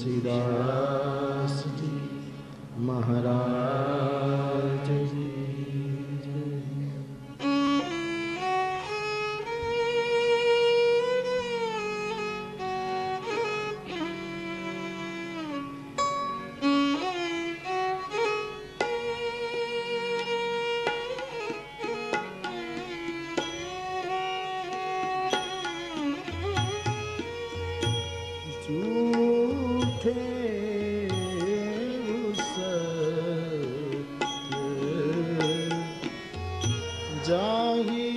तुलसीदास जी महाराज जी। जाही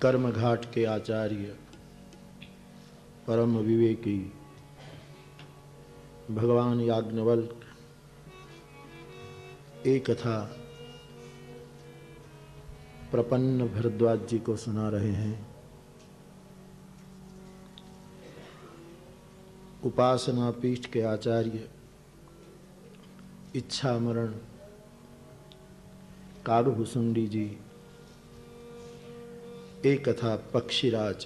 कर्मघाट के आचार्य परम विवेकी भगवान याज्ञवल्क्य एक कथा प्रपन्न भरद्वाज जी को सुना रहे हैं। उपासना पीठ के आचार्य इच्छामरण कागभूषुंडी जी एक कथा पक्षीराज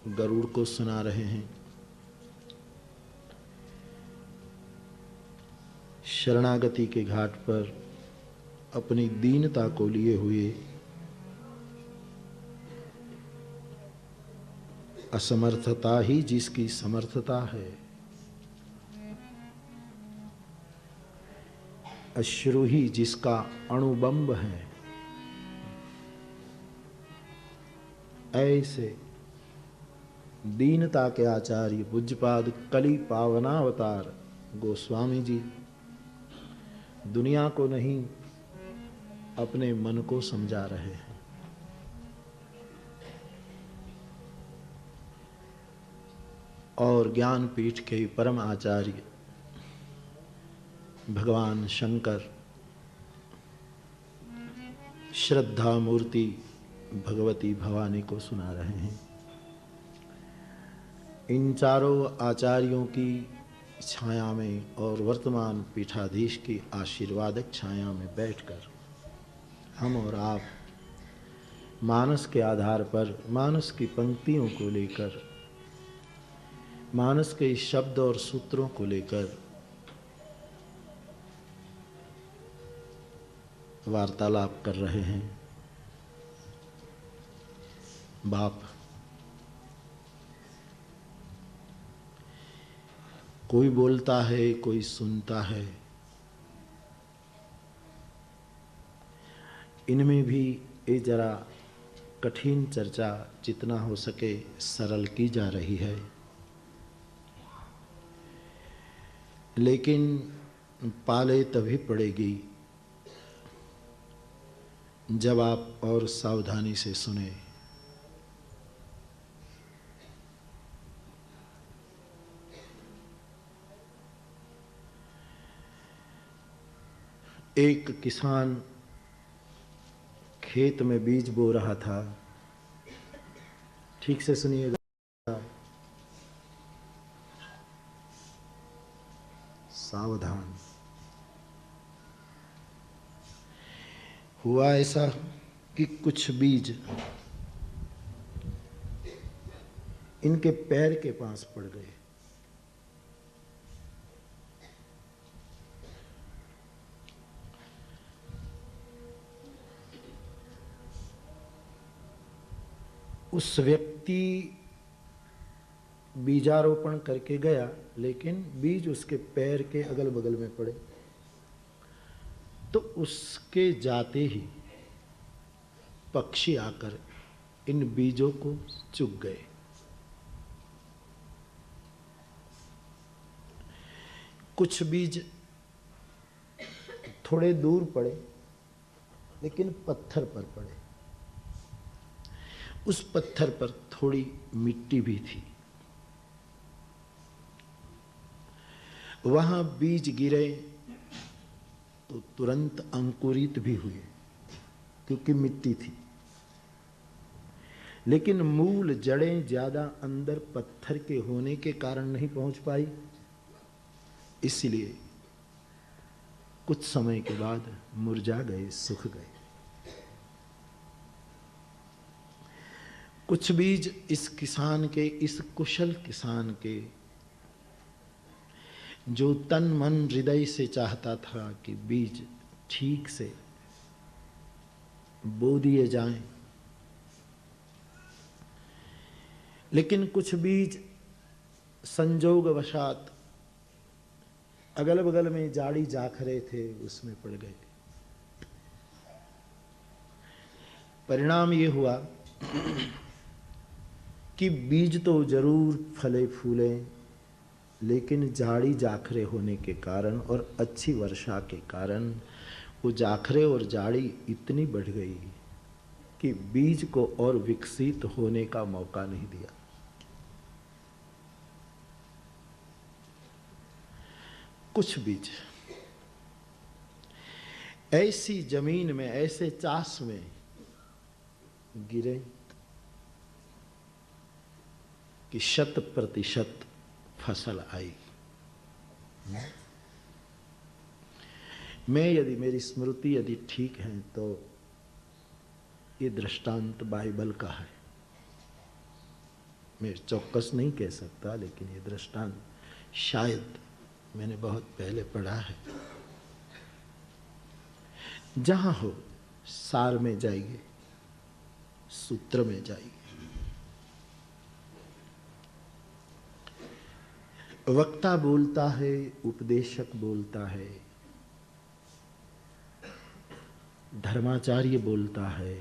गरुड़ को सुना रहे हैं। शरणागति के घाट पर अपनी दीनता को लिए हुए असमर्थता ही जिसकी समर्थता है, अश्रु ही जिसका अणुबंब है, ऐसे दीनता के आचार्य पूज्यपाद कली पावनावतार गोस्वामी जी दुनिया को नहीं अपने मन को समझा रहे हैं। और ज्ञानपीठ के परम आचार्य भगवान शंकर श्रद्धा मूर्ति भगवती भवानी को सुना रहे हैं। इन चारों आचार्यों की छाया में और वर्तमान पीठाधीश की आशीर्वादक छाया में बैठकर हम और आप मानस के आधार पर मानस की पंक्तियों को लेकर, मानस के शब्द और सूत्रों को लेकर वार्तालाप कर रहे हैं। बाप, कोई बोलता है, कोई सुनता है, इनमें भी ये जरा कठिन चर्चा जितना हो सके सरल की जा रही है। लेकिन पाले तभी पड़ेगी जब आप और सावधानी से सुने। एक किसान खेत में बीज बो रहा था। ठीक से सुनिएगा, सावधान। हुआ ऐसा कि कुछ बीज इनके पैर के पास पड़ गए। उस व्यक्ति बीजारोपण करके गया, लेकिन बीज उसके पैर के अगल बगल में पड़े, तो उसके जाते ही पक्षी आकर इन बीजों को चुग गए। कुछ बीज थोड़े दूर पड़े, लेकिन पत्थर पर पड़े। उस पत्थर पर थोड़ी मिट्टी भी थी। वहां बीज गिरे तो तुरंत अंकुरित भी हुए, क्योंकि मिट्टी थी। लेकिन मूल जड़ें ज्यादा अंदर पत्थर के होने के कारण नहीं पहुंच पाई, इसलिए कुछ समय के बाद मुरझा गए, सूख गए। कुछ बीज इस किसान के, इस कुशल किसान के, जो तन मन हृदय से चाहता था कि बीज ठीक से बो दिए जाएं, लेकिन कुछ बीज संजोगवशात अगल बगल में जाड़ी जाखरे थे, उसमें पड़ गए। परिणाम ये हुआ कि बीज तो जरूर फले फूले, लेकिन जाड़ी जाखरे होने के कारण और अच्छी वर्षा के कारण वो जाखरे और जाड़ी इतनी बढ़ गई कि बीज को और विकसित होने का मौका नहीं दिया। कुछ बीज ऐसी जमीन में, ऐसे चास में गिरे कि 100% फसल आई। मेरी स्मृति यदि ठीक है तो ये दृष्टांत बाइबल का है। मैं चौकस नहीं कह सकता, लेकिन ये दृष्टांत शायद मैंने बहुत पहले पढ़ा है। जहां हो सार में जाइए, सूत्र में जाइए। वक्ता बोलता है, उपदेशक बोलता है, धर्माचार्य बोलता है,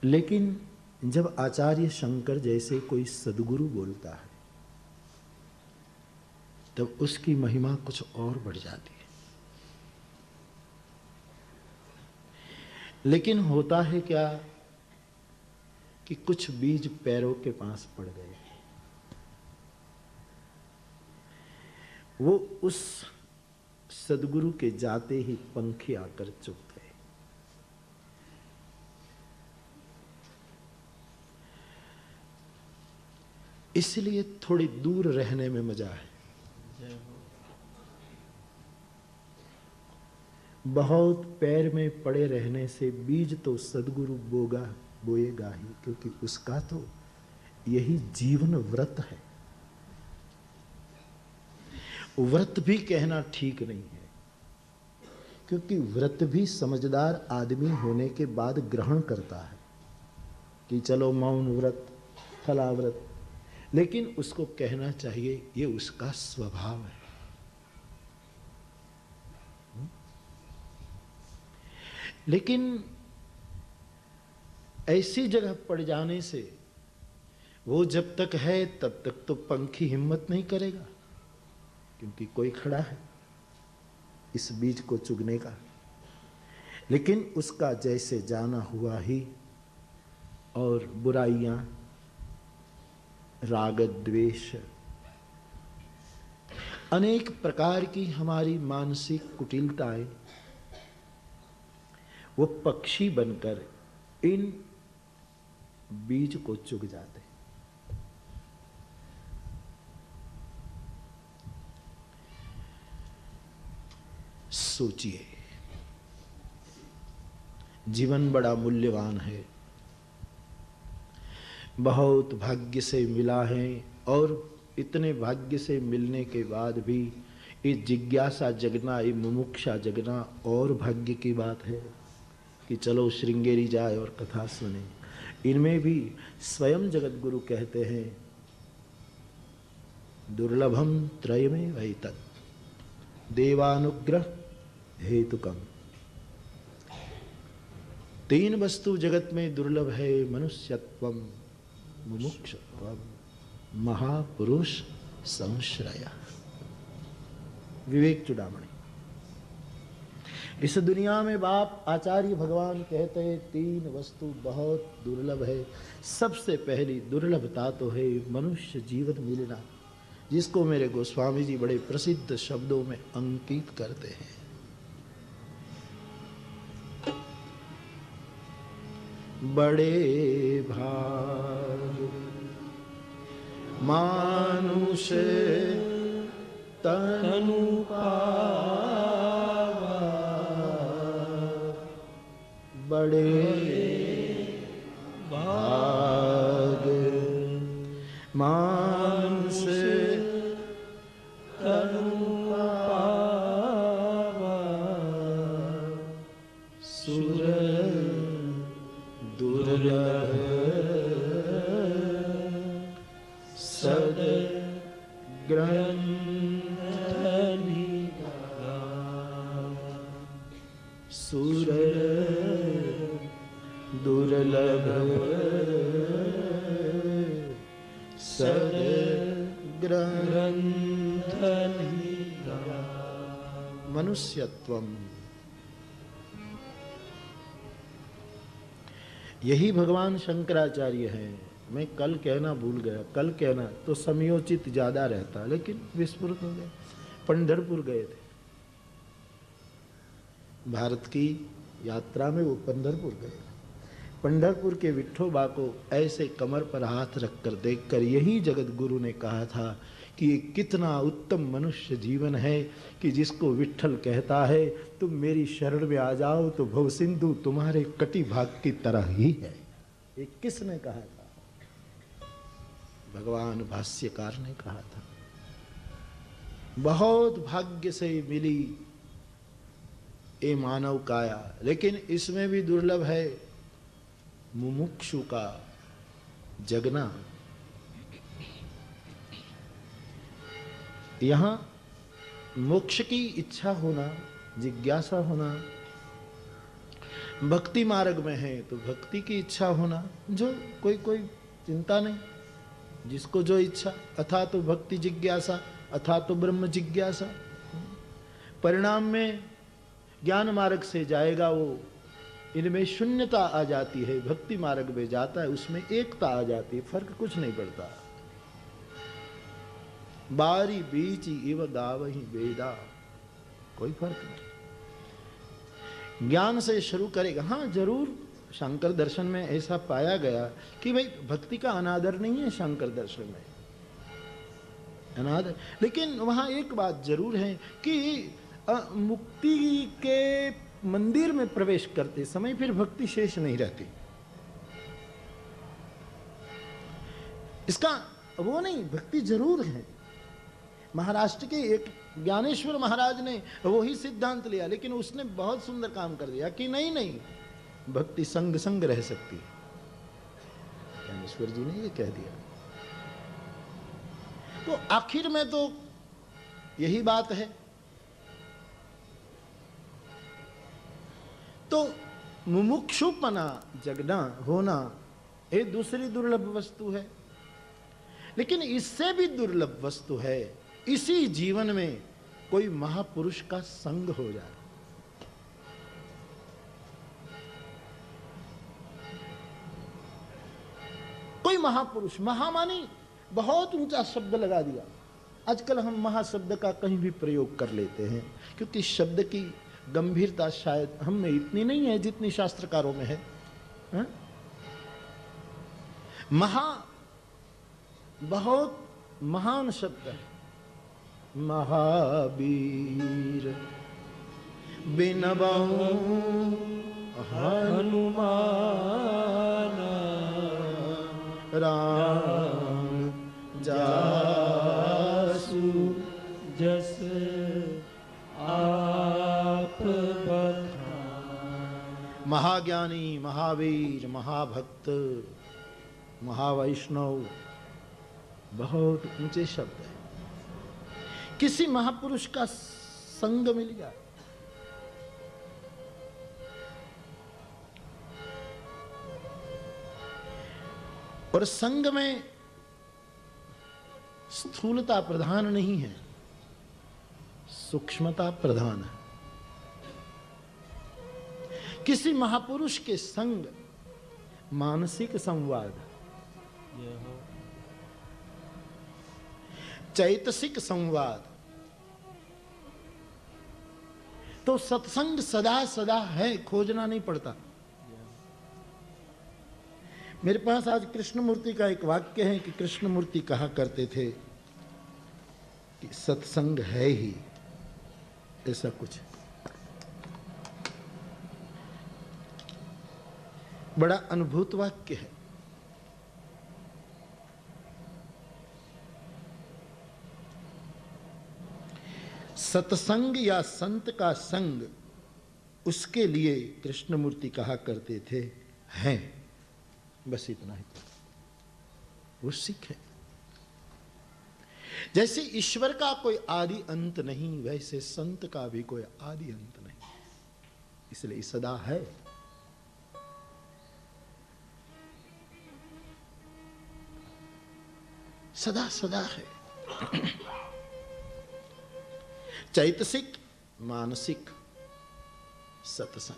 लेकिन जब आचार्य शंकर जैसे कोई सद्गुरु बोलता है, तब उसकी महिमा कुछ और बढ़ जाती है। लेकिन होता है क्या कि कुछ बीज पैरों के पास पड़ गए। वो उस सद्गुरु के जाते ही पंखे आकर चुप गए। इसलिए थोड़ी दूर रहने में मजा है। बहुत पैर में पड़े रहने से बीज तो सद्गुरु बोएगा ही, क्योंकि उसका तो यही जीवन व्रत है। व्रत भी कहना ठीक नहीं है, क्योंकि व्रत भी समझदार आदमी होने के बाद ग्रहण करता है कि चलो मौन व्रत, फला व्रत, लेकिन उसको कहना चाहिए ये उसका स्वभाव है। लेकिन ऐसी जगह पड़ जाने से वो जब तक है तब तक तो पंखी हिम्मत नहीं करेगा, क्योंकि कोई खड़ा है इस बीज को चुगने का। लेकिन उसका जैसे जाना हुआ ही और बुराइयां, राग द्वेष, अनेक प्रकार की हमारी मानसिक कुटिलताएं, वो पक्षी बनकर इन बीज को चुग जाते। सोचिए, जीवन बड़ा मूल्यवान है, बहुत भाग्य से मिला है, और इतने भाग्य से मिलने के बाद भी ये जिज्ञासा जगना, ये मुमुक्षा जगना और भाग्य की बात है कि चलो श्रृंगेरी जाए और कथा सुने। इनमें भी स्वयं जगत गुरु कहते हैं, दुर्लभम त्रयमे वैतत् देवानुग्रह हेतुकम। 3 वस्तु जगत में दुर्लभ है, मनुष्यत्वम, मुमुक्षुत्वम, महापुरुष संश्रय। विवेक चूड़ामणि। इस दुनिया में बाप आचार्य भगवान कहते हैं 3 वस्तु बहुत दुर्लभ है। सबसे पहली दुर्लभता तो है मनुष्य जीवन मिलना, जिसको मेरे गोस्वामी जी बड़े प्रसिद्ध शब्दों में अंकित करते हैं। बड़े भाग मानुष तनु पावा, बड़े भाग मानुष तनु पावा, सुर दुर्लभ सद ग्रंथ निगाह, सुर दुर्लभ सद ग्रंथ निगाह। मनुष्यत्वम, यही भगवान शंकराचार्य हैं। मैं कल कहना भूल गया, कल कहना तो समयोचित ज्यादा रहता, लेकिन विस्मृत हो गया। पंढरपुर गए थे, भारत की यात्रा में वो पंढरपुर गए। पंढरपुर के विठोबा को ऐसे कमर पर हाथ रखकर देखकर यही जगत गुरु ने कहा था कि ये कितना उत्तम मनुष्य जीवन है कि जिसको विठ्ठल कहता है तुम मेरी शरण में आ जाओ तो भवसिंधु तुम्हारे कटी भाग की तरह ही है। ये किसने कहा था? भगवान भाष्यकार ने कहा था। बहुत भाग्य से मिली ये मानव काया, लेकिन इसमें भी दुर्लभ है मुमुक्षु का जगना। यहां मोक्ष की इच्छा होना, जिज्ञासा होना, भक्ति मार्ग में है तो भक्ति की इच्छा होना, जो कोई चिंता नहीं, जिसको जो इच्छा, अथा तो भक्ति जिज्ञासा, अथा तो ब्रह्म जिज्ञासा। परिणाम में ज्ञान मार्ग से जाएगा वो, इनमें शून्यता आ जाती है, भक्ति मार्ग में जाता है उसमें एकता आ जाती है, फर्क कुछ नहीं पड़ता। बारी बीच इव गावहि वेदा, कोई फर्क नहीं। ज्ञान से शुरू करेगा। हाँ जरूर शंकर दर्शन में ऐसा पाया गया कि भाई भक्ति का अनादर नहीं है शंकर दर्शन में, अनादर। लेकिन वहां एक बात जरूर है कि मुक्ति के मंदिर में प्रवेश करते समय फिर भक्ति शेष नहीं रहती। इसका वो नहीं, भक्ति जरूर है। महाराष्ट्र के एक ज्ञानेश्वर महाराज ने वही सिद्धांत लिया, लेकिन उसने बहुत सुंदर काम कर दिया कि नहीं भक्ति संग संग रह सकती है। ज्ञानेश्वर जी ने ये कह दिया। तो आखिर में तो यही बात है। तो मुमुक्षुपना जगना होना ये दूसरी दुर्लभ वस्तु है। लेकिन इससे भी दुर्लभ वस्तु है इसी जीवन में कोई महापुरुष का संग हो जाए। कोई महापुरुष, महामानी बहुत ऊंचा शब्द लगा दिया। आजकल हम महाशब्द का कहीं भी प्रयोग कर लेते हैं क्योंकि शब्द की गंभीरता शायद हम में इतनी नहीं है जितनी शास्त्रकारों में है। हा? महा बहुत महान शब्द है। महावीर बिनबहु हनुमान राम जासु जस आप बखान। महाज्ञानी, महावीर, महाभक्त, महावैष्णव बहुत ऊंचे शब्द है। किसी महापुरुष का संग मिल जाए, और संग में स्थूलता प्रधान नहीं है, सूक्ष्मता प्रधान है। किसी महापुरुष के संग मानसिक संवाद, चैतसिक संवाद, तो सत्संग सदा सदा है, खोजना नहीं पड़ता। मेरे पास आज कृष्णमूर्ति का एक वाक्य है कि कृष्णमूर्ति कहा करते थे कि सत्संग है ही ऐसा कुछ। बड़ा अनुभूत वाक्य है। सत्संग या संत का संग, उसके लिए कृष्णमूर्ति कहा करते थे हैं, बस इतना ही। वो सिख है। जैसे ईश्वर का कोई आदि अंत नहीं, वैसे संत का भी कोई आदि अंत नहीं, इसलिए सदा है। सदा सदा है। चैतसिक, मानसिक सत्संग।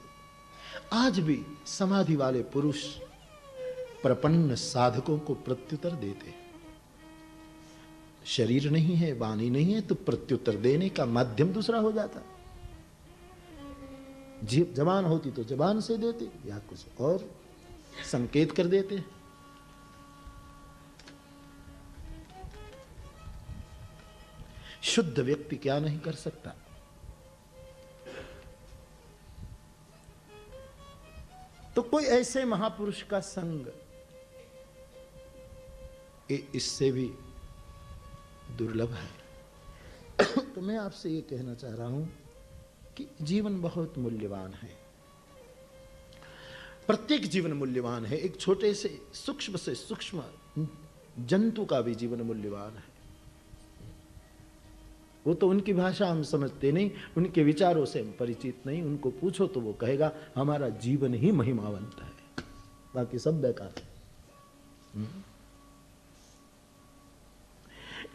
आज भी समाधि वाले पुरुष प्रपन्न साधकों को प्रत्युत्तर देते हैं। शरीर नहीं है, वाणी नहीं है, तो प्रत्युत्तर देने का माध्यम दूसरा हो जाता। जबान होती तो जबान से देते या कुछ और संकेत कर देते। शुद्ध व्यक्ति क्या नहीं कर सकता। तो कोई ऐसे महापुरुष का संग इससे भी दुर्लभ है। तो मैं आपसे ये कहना चाह रहा हूं कि जीवन बहुत मूल्यवान है। प्रत्येक जीवन मूल्यवान है। एक छोटे से सूक्ष्म जंतु का भी जीवन मूल्यवान है। वो तो उनकी भाषा हम समझते नहीं, उनके विचारों से हम परिचित नहीं। उनको पूछो तो वो कहेगा हमारा जीवन ही महिमावंत है, बाकी सब बेकार है।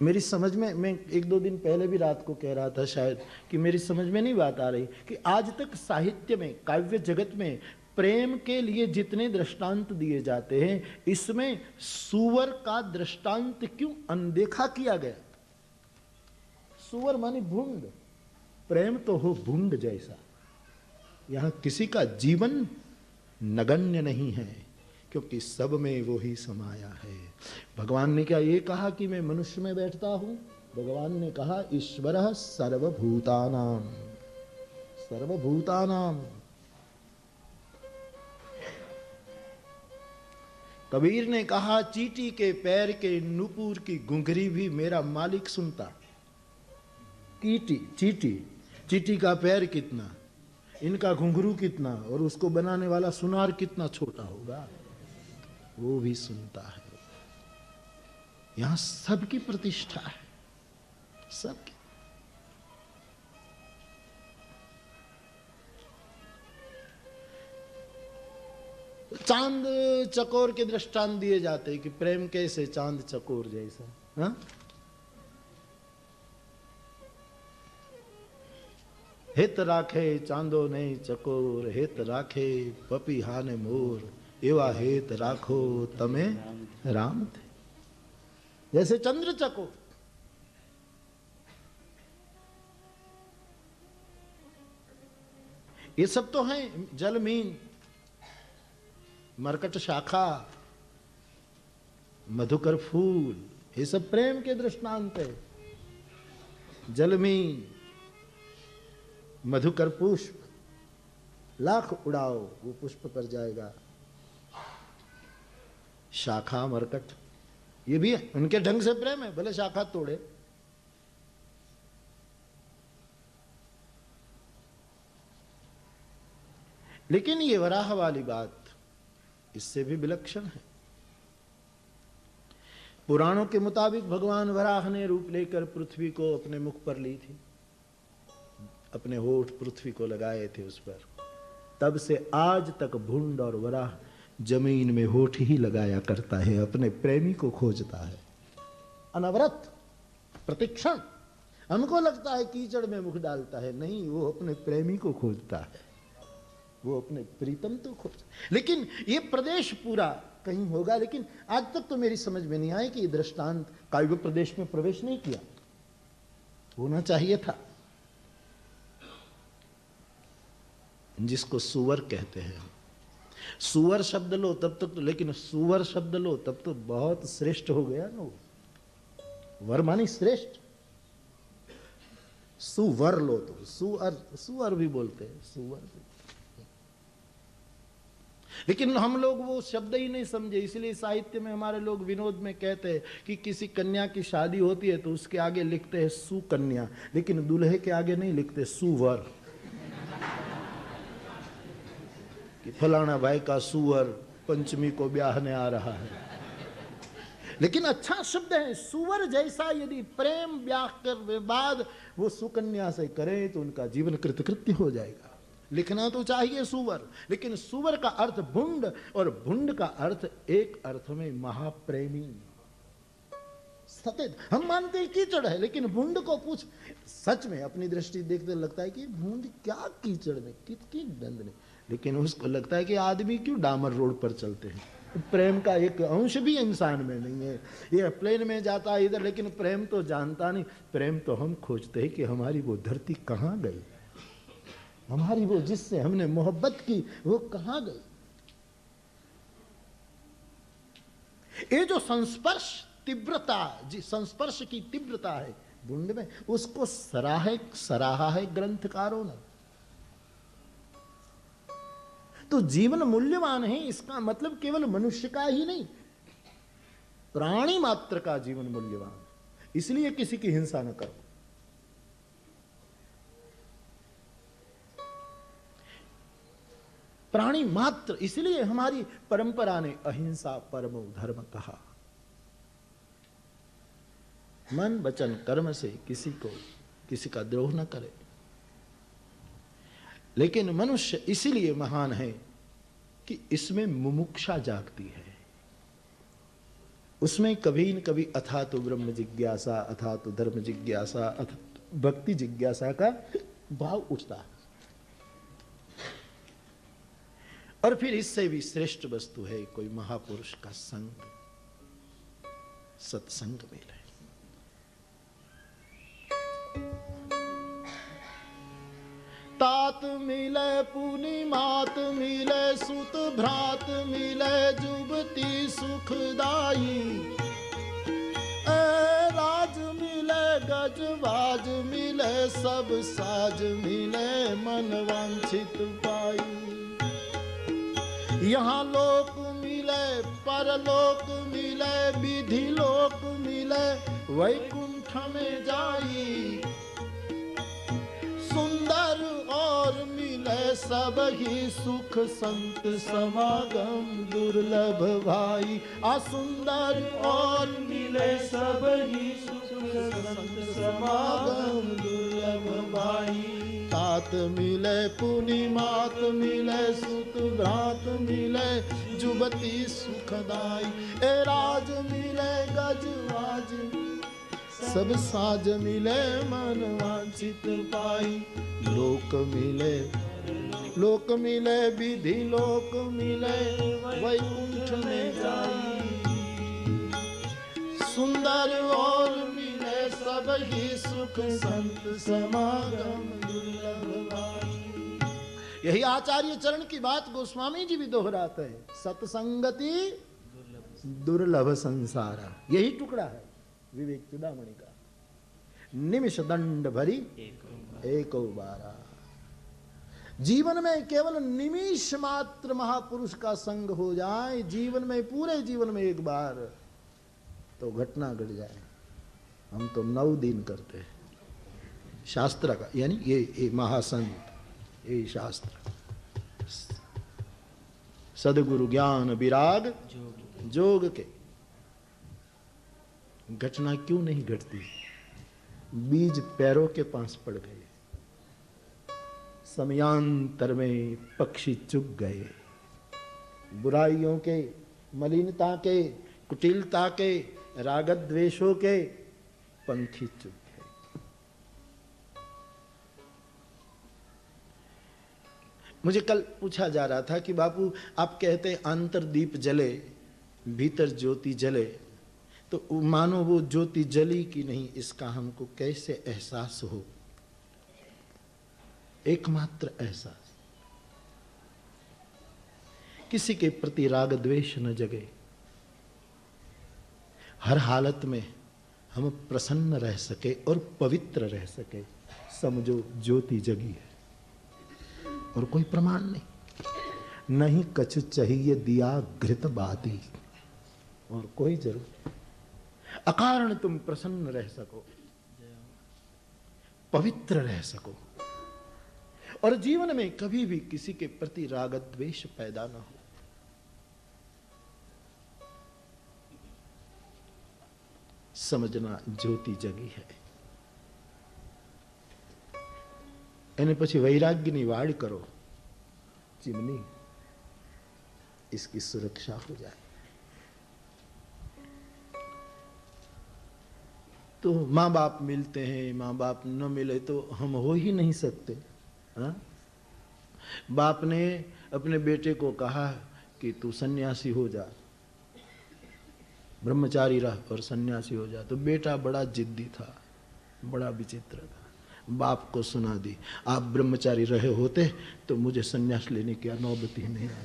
मेरी समझ में, मैं एक दो दिन पहले भी रात को कह रहा था शायद, कि मेरी समझ में नहीं बात आ रही कि आज तक साहित्य में, काव्य जगत में प्रेम के लिए जितने दृष्टांत दिए जाते हैं, इसमें सूअर का दृष्टांत क्यों अनदेखा किया गया? सूअर माने भूंड, प्रेम तो हो भूंड जैसा। यहां किसी का जीवन नगण्य नहीं है, क्योंकि सब में वो ही समाया है। भगवान ने क्या ये कहा कि मैं मनुष्य में बैठता हूं? भगवान ने कहा ईश्वरः सर्वभूतानां, सर्वभूतानां। कबीर ने कहा चींटी के पैर के नुपुर की घुंघरी भी मेरा मालिक सुनता। चींटी का पैर कितना, इनका घुंघरू कितना, और उसको बनाने वाला सुनार कितना छोटा होगा, वो भी सुनता है। यहां सबकी प्रतिष्ठा है, सबकी। चांद चकोर के दृष्टांत दिए जाते कि प्रेम कैसे चांद चकोर जैसा। हाँ? हित राखे चांदो नहीं चकोर, हित राखे पपीहा ने मोर, एवा हित राखो तमे राम थे। जैसे चंद्र चकोर, ये सब तो हैं। जल मीन, मरकट शाखा, मधुकर फूल, ये सब प्रेम के दृष्टांत है। जलमीन, मधुकर पुष्प, लाख उड़ाओ वो पुष्प पर जाएगा। शाखा मरकट, ये भी है, उनके ढंग से प्रेम है, भले शाखा तोड़े। लेकिन ये वराह वाली बात इससे भी विलक्षण है। पुराणों के मुताबिक भगवान वराह ने रूप लेकर पृथ्वी को अपने मुख पर ली थी, अपने होठ पृथ्वी को लगाए थे उस पर। तब से आज तक भुंड और वराह जमीन में होठ ही लगाया करता है, अपने प्रेमी को खोजता है अनवरत प्रतिक्षण। हमको लगता है कीचड़ में मुख डालता है, नहीं, वो अपने प्रेमी को खोजता है, वो अपने प्रीतम तो खोज। लेकिन ये प्रदेश पूरा कहीं होगा, लेकिन आज तक तो मेरी समझ में नहीं आया कि ये दृष्टांत काव्य प्रदेश में प्रवेश नहीं किया, होना चाहिए था। जिसको सुवर कहते हैं, सुवर शब्द लो तब तक तो, लेकिन सुवर शब्द लो तब तो बहुत श्रेष्ठ हो गया ना। वर मानी श्रेष्ठ, सुवर लो तो सुअर, सुअर भी बोलते हैं, सुवर भी। लेकिन हम लोग वो शब्द ही नहीं समझे, इसलिए साहित्य में हमारे लोग विनोद में कहते हैं कि किसी कन्या की शादी होती है तो उसके आगे लिखते हैं सुकन्या, लेकिन दूल्हे के आगे नहीं लिखते सुवर, कि फलाना भाई का सुअर पंचमी को ब्याहने आ रहा है। लेकिन अच्छा शब्द है, सुवर जैसा यदि प्रेम ब्याह कर बाद वो सुकन्या से करें तो उनका जीवन कृतकृत्य हो जाएगा। लिखना तो चाहिए सुवर, लेकिन सुवर का अर्थ भुंड, और भुंड का अर्थ एक अर्थ में महाप्रेमी सतेज। हम मानते हैं कीचड़ है, लेकिन भुंड को पूछ, सच में अपनी दृष्टि देखते लगता है कि भुंड क्या कीचड़ में, कितनी गंद नहीं, लेकिन उसको लगता है कि आदमी क्यों डामर रोड पर चलते हैं। प्रेम का एक अंश भी इंसान में नहीं है। ये प्लेन में जाता है इधर, लेकिन प्रेम तो जानता नहीं। प्रेम तो हम खोजते हैं कि हमारी वो धरती कहाँ गई, हमारी वो जिससे हमने मोहब्बत की वो कहां गई। ये जो संस्पर्श तीव्रता, संस्पर्श की तीव्रता है भुंड में, उसको सराहा है ग्रंथकारों ने। तो जीवन मूल्यवान है, इसका मतलब केवल मनुष्य का ही नहीं, प्राणी मात्र का जीवन मूल्यवान है। इसलिए किसी की हिंसा न करो। प्राणी मात्र, इसलिए हमारी परंपरा ने अहिंसा परमो धर्म कहा। मन वचन कर्म से किसी का द्रोह न करे। लेकिन मनुष्य इसीलिए महान है कि इसमें मुमुक्षा जागती है, उसमें कभी न कभी अथा तो ब्रह्म जिज्ञासा, अथा तो धर्म जिज्ञासा, अथा भक्ति जिज्ञासा का भाव उठता है। और फिर इससे भी श्रेष्ठ वस्तु है कोई महापुरुष का संग, सत्संग मिले। तात मिले पुनि मात मिले, सुत भ्रात मिले, जुबती सुखदाई, राज मिले गजबाज मिले, सब साज मिले, मन वांछित पाई। यहाँ लोक मिले परलोक मिले, विधि लोक मिले, वैकुंठ में जाई, सुंदर और मिले मिले सब ही सुख संत समागम दुर्लभ भाई। सुंदर और मिले सब ही सुख संत समागम दुर्लभ भाई। तात मिले पुनि मात मिले सुत भ्रात मिले जुबती सुखदाई। ए राज मिले गजवाज सब साज मिले मन वांछित पाई। लोक मिले विधि लोक मिले वैकुंठ में जाई। सुंदर और मिले सब ही सुख संत समागम दुर्लभ भाई। यही आचार्य चरण की बात गोस्वामी जी भी दोहराते हैं। सत्संगति दुर्लभ संसारा, यही टुकड़ा है विवेक चूड़ामणि का। निमिष दंड भरी एको बारा। जीवन में केवल निमिष मात्र महापुरुष का संग हो जाए, जीवन में पूरे जीवन में एक बार, तो घटना घट जाए। हम तो 9 दिन करते हैं शास्त्र का, यानी ये महासंत, ये शास्त्र। सदगुरु ज्ञान विराग जोग के घटना क्यों नहीं घटती? बीज पैरों के पास पड़ गए, समयांतर में पक्षी चुग गए। बुराइयों के, मलिनता के, कुटिलता के, राग द्वेषों के पंखी चुग गए। मुझे कल पूछा जा रहा था कि बापू आप कहते अंतर्दीप जले भीतर ज्योति जले, तो मानो वो ज्योति जली कि नहीं, इसका हमको कैसे एहसास हो? एकमात्र एहसास, किसी के प्रति राग द्वेष न जगे, हर हालत में हम प्रसन्न रह सके और पवित्र रह सके, समझो ज्योति जगी है। और कोई प्रमाण नहीं कछु चाहिए दिया घृत बाती, और कोई जरूर अकारण तुम प्रसन्न रह सको, पवित्र रह सको, और जीवन में कभी भी किसी के प्रति राग द्वेष पैदा न हो। समझना ज्योति जगी है। એને પછી વૈરાગ્યની વાડ કરો, ચીમની, इसकी सुरक्षा हो जाए। तो माँ बाप मिलते हैं, माँ बाप न मिले तो हम हो ही नहीं सकते। हाँ? बाप ने अपने बेटे को कहा कि तू सन्यासी हो जा, ब्रह्मचारी रह और सन्यासी हो जा, तो बेटा बड़ा जिद्दी था, बड़ा विचित्र था। बाप को सुना दी, आप ब्रह्मचारी रहे होते तो मुझे सन्यास लेने की नौबत ही नहीं आई।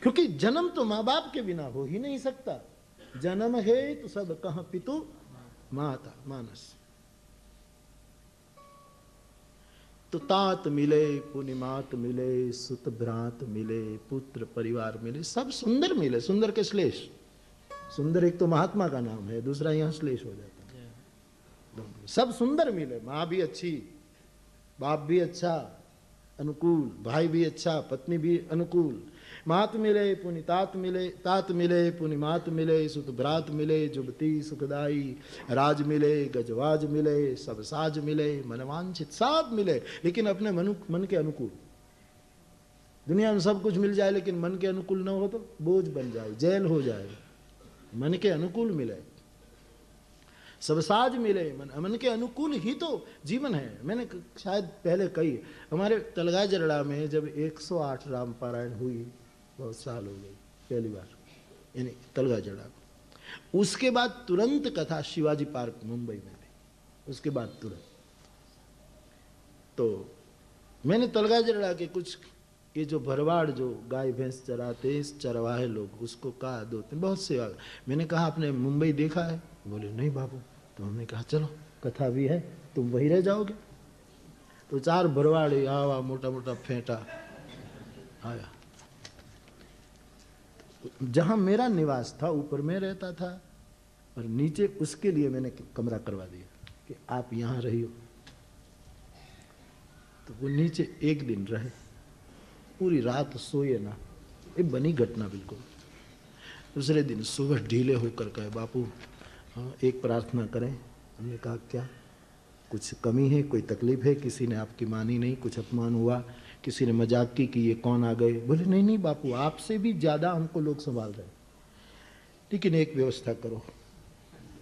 क्योंकि जन्म तो माँ बाप के बिना हो ही नहीं सकता। जन्म है तो सब कहां पितु माता मानस। तो तात मिले, पुनिमात मिले, सुत भ्रात मिले, पुत्र परिवार मिले, सब सुंदर मिले। सुंदर के श्लेष, सुंदर एक तो महात्मा का नाम है, दूसरा यहां श्लेष हो जाता है। सब सुंदर मिले, माँ भी अच्छी, बाप भी अच्छा अनुकूल, भाई भी अच्छा, पत्नी भी अनुकूल, मात मिले पुनि तात मिले, तात मिले पुनि मात मिले, सुत भ्रात मिले, जुबती सुखदाई, राज मिले, गजवाज मिले, सब साज मिले, मनवांछित सब मिले, लेकिन अपने मन के अनुकूल। दुनिया में सब कुछ मिल जाए लेकिन मन के अनुकूल न हो तो बोझ बन जाए, जेल हो जाए। मन के अनुकूल मिले, सब साज मिले, मन के अनुकूल ही तो जीवन है। मैंने शायद पहले कही, हमारे तलगाय जरड़ा में जब 108 राम पारायण हुई, बहुत साल हो गई, पहली बार यानी तलगाय जरड़ा, उसके बाद तुरंत कथा शिवाजी पार्क मुंबई में थी। उसके बाद तुरंत तो मैंने तलगाय जरड़ा के कुछ ये जो भरवाड़ जो गाय भैंस चराते इस चरवाहे लोग, उसको कहा 2-3 बहुत सेवा। मैंने कहा आपने मुंबई देखा है? बोले नहीं बाबू। तो हमने कहा चलो कथा भी है, तुम वहीं रह जाओगे। तो 4 भरवाड़ी आवा, मोटा मोटा फेंटा आया। जहां मेरा निवास था ऊपर में रहता था, और नीचे उसके लिए मैंने कमरा करवा दिया कि आप यहाँ रहियो। तो वो नीचे एक दिन रहे, पूरी रात सोए ना। ये बनी घटना बिल्कुल। दूसरे दिन सुबह ढीले होकर कहे, बापू हाँ एक प्रार्थना करें। हमने कहा क्या, कुछ कमी है, कोई तकलीफ है, किसी ने आपकी मानी नहीं, कुछ अपमान हुआ, किसी ने मजाक की कि ये कौन आ गए। बोले नहीं नहीं बापू, आपसे भी ज़्यादा हमको लोग संभाल रहे हैं, लेकिन एक व्यवस्था करो,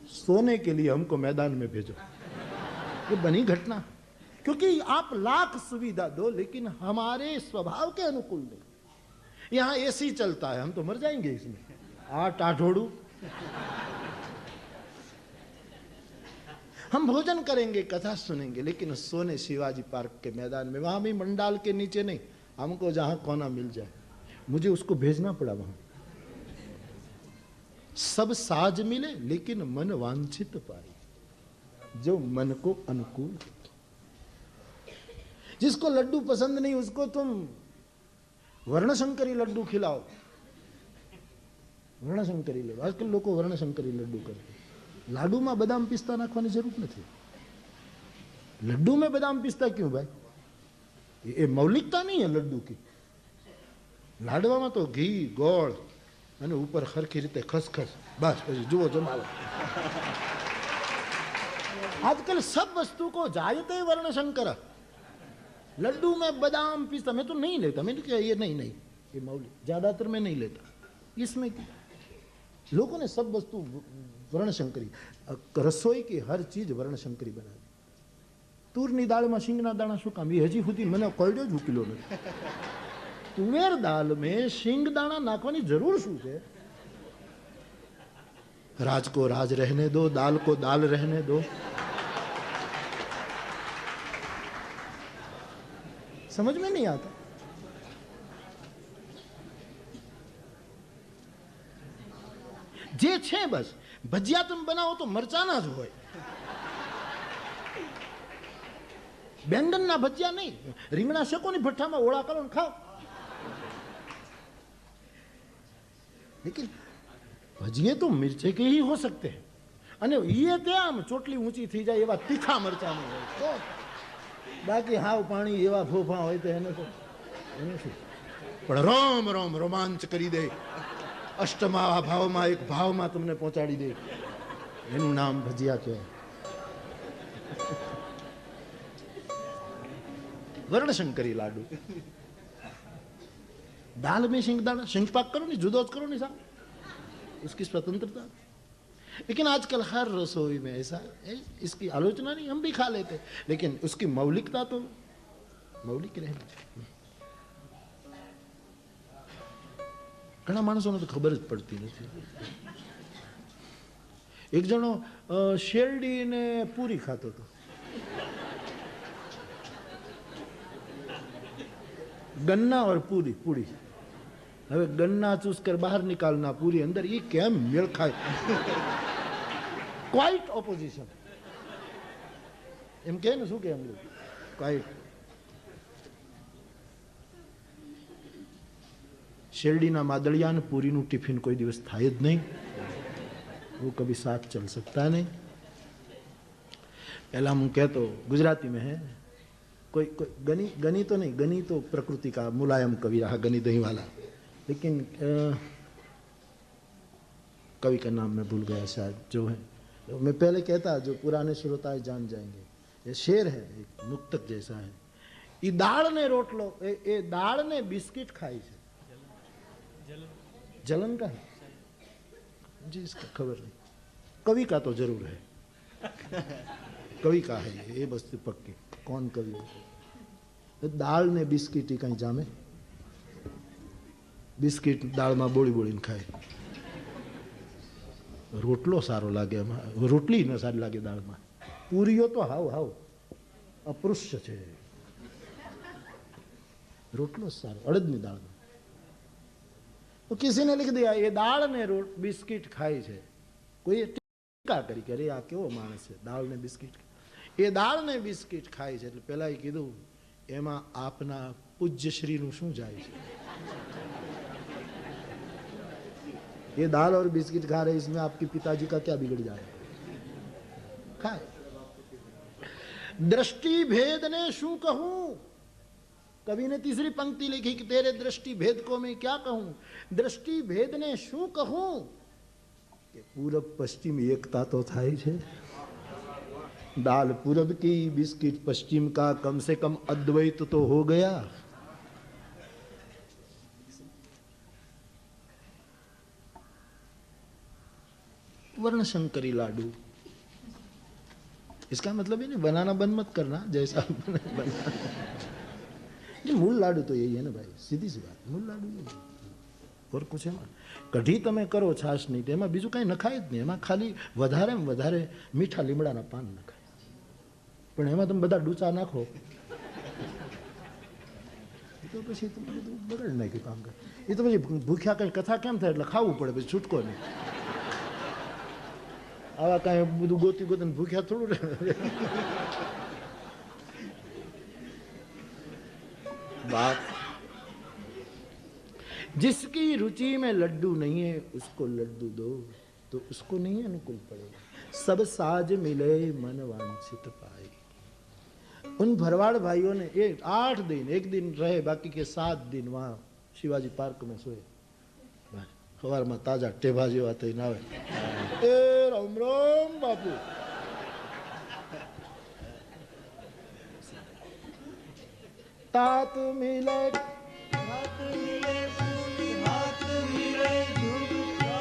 सोने के लिए हमको मैदान में भेजो। ये बनी घटना, क्योंकि आप लाख सुविधा दो लेकिन हमारे स्वभाव के अनुकूल नहीं। यहाँ एसी चलता है, हम तो मर जाएंगे इसमें, आठ आठोड़ू। हम भोजन करेंगे, कथा सुनेंगे, लेकिन सोने शिवाजी पार्क के मैदान में, वहां भी मंडाल के नीचे नहीं, हमको जहां कोना मिल जाए। मुझे उसको भेजना पड़ा वहां। सब साज मिले लेकिन मन वांछित पाई, जो मन को अनुकूल। जिसको लड्डू पसंद नहीं उसको तुम वर्णशंकरी लड्डू खिलाओ, वर्णशंकरी लड्डू। आजकल लोग वर्णशंकरी लड्डू करते, लाडू में बदाम पिस्ता नाखवानी जरूर नहीं। लड्डू में बदाम पिस्ता क्यों भाई? ये मौलिकता नहीं है लड्डू की। लाडवा में तो घी गोળ અને ઉપર ખરખી રીતે ખસખસ, બસ પછી જુઓ જમાવો। आजकल सब वस्तु को जायते वर्ण शंकर। लड्डू में बादाम पिस्ता मैं तो नहीं लेता, मैंने कहा ये नहीं नहीं ये मौलिक, ज्यादातर मैं नहीं लेता। इसमें लोगों ने सब वस्तु वर्णशंकरी, रसोई की हर चीज वर्णशंकरी बना दी। तूરની દાળમાં શીંગના દાણા શું કામ? એ હજી સુધી મને કોયડો જ ઉકેલો નથી। तुवेर दाल में शिंग दाना नाखवानी जरूर शू है? राज को राज रहने दो, दाल को दाल रहने दो। समझ में नहीं आता। जे छे बस भजिया तुम बनाओ तो मरचाना ज होय, बैंगन ना भजिया नहीं। રીંગણા શેકો ની ભઠ્ઠામાં ઓળા કરો ને ખાઓ। लेकिन भजिए तो मिर्चे के ही हो सकते हैं, અને ये ते आम ચોટલી ઊંચી થઈ જાય એવા તીખા મરચા નહીં હોય તો, બાકી હાવ પાણી એવા ફોફા હોય તો એને તો પણ રોમ રોમ રોમાંચ કરી દે, અષ્ટમા ભાવમાં એક ભાવમાં તમને પહોંચાડી દે, એનું નામ ભજીયા કહેવાય। वर्णशंकरी लाडू, दाल में शिंगदाना, शिंगपाक करो नहीं, जुदोज करो नहीं साहब, उसकी स्वतंत्रता। लेकिन आजकल हर रसोई में ऐसा है, इसकी आलोचना नहीं, हम भी खा लेते, लेकिन उसकी मौलिकता तो मौलिक रहनी चाहिए। घણા માણસોને તો ખબર જ પડતી નથી। એક જણો શેરડી ને પૂરી ખાતો હતો, गन्ना और पूरी पूरी। હવે गन्ना चूस कर बाहर निकालना, पूरी अंदर, ये क्या मेल खाए? क्वाइट ऑपोजिशन एम कहे ना, शू के हम लोग क्वाइट। शेरडी ना मादड़िया ने पूरी नु टिफिन कोई दिवस थाय ज नहीं, वो कभी साथ चल सकता नहीं। पहला हूँ कह तो गुजराती में है, कोई कोई गनी, गनी तो नहीं, गनी तो प्रकृति का मुलायम कवि रहा, गनी दही वाला, लेकिन कवि का नाम मैं भूल गया शायद, जो है तो मैं पहले कहता, जो पुराने श्रोता जान जाएंगे, ये शेर है, एक मुक्तक जैसा है। ये दाल ने रोटलो, ये दाल ने बिस्किट खाई है, जलन का है जी, इसका खबर नहीं। कवि का तो जरूर है, कवि का है ये वस्तु पक्की। कौन कवि है? दाल ने बिस्किट कहीं जामे, बिस्किट दाल में बोली बोली खाए, रोटलो सारो लागे, रोटली न सारी लागे दाल में, पूरीओ तो हाव हाव अपृश्य है, रोटलो सारो अड़दनी दाल में। तो किसी ने लिख दिया ये दाल ने बिस्किट खाई है, कोई टीका करी करे आ केवो माणस है, दाल ने बिस्किट, ये दाल ने बिस्किट खाई है। पहला ही कीधु एमा आपना पूज्य श्री नु शू जाय छे? ये दाल और बिस्किट खा रहे, इसमें आपके पिताजी का क्या बिगड़ जाए? खाए। दृष्टि भेद ने शू कहूं, कवि ने तीसरी पंक्ति लिखी कि तेरे दृष्टि भेद को मैं क्या कहूं। दृष्टि भेद ने शू कहूं कि पूरब पश्चिम एकता तो थाई छे। दाल पूरब की, बिस्किट पश्चिम का, कम से कम अद्वैत तो हो गया। वर्ण शंकरी लाडू, इसका मतलब ये नहीं बनाना बंद मत करना, जैसा बना। ये मूल लाडू तो यही है ना भाई, सीधी सी बात, मूल लाडू यही है। और कुछ है कढ़ी તમે કરો છાશ નહીં, એમાં બીજું કઈ નખાય જ નહીં, એમાં ખાલી વધારે વધારે મીઠા લીમડાના પાન નખાય, પણ એમાં તમે બધા ડૂચા નાખો તો પછી તમે બધું બગાડ નાખ્યું કામ કરે। એ તો પછી ભૂખ્યા કઈ કથા કેમ થાય, એટલે ખાવું પડે, પછી છૂટકો નહીં। આવા કાંઈ બધું ગોતી ગોતીને ભૂખ્યા થોડું રહે। बात, जिसकी रुचि में लड्डू नहीं है उसको लड्डू दो तो उसको नहीं अनुकूल पड़ेगा। सब साज मिले मन वांछित पाए। उन भरवाड़ भाइयों ने 8 दिन, एक दिन रहे, बाकी के 7 दिन वहां शिवाजी पार्क में सोए। सवार में ताजा टेभा जेवा थईने आवे, ए राम राम बापू। तात मिले, हाथ मिले फूली, हाथ मिले झुमका,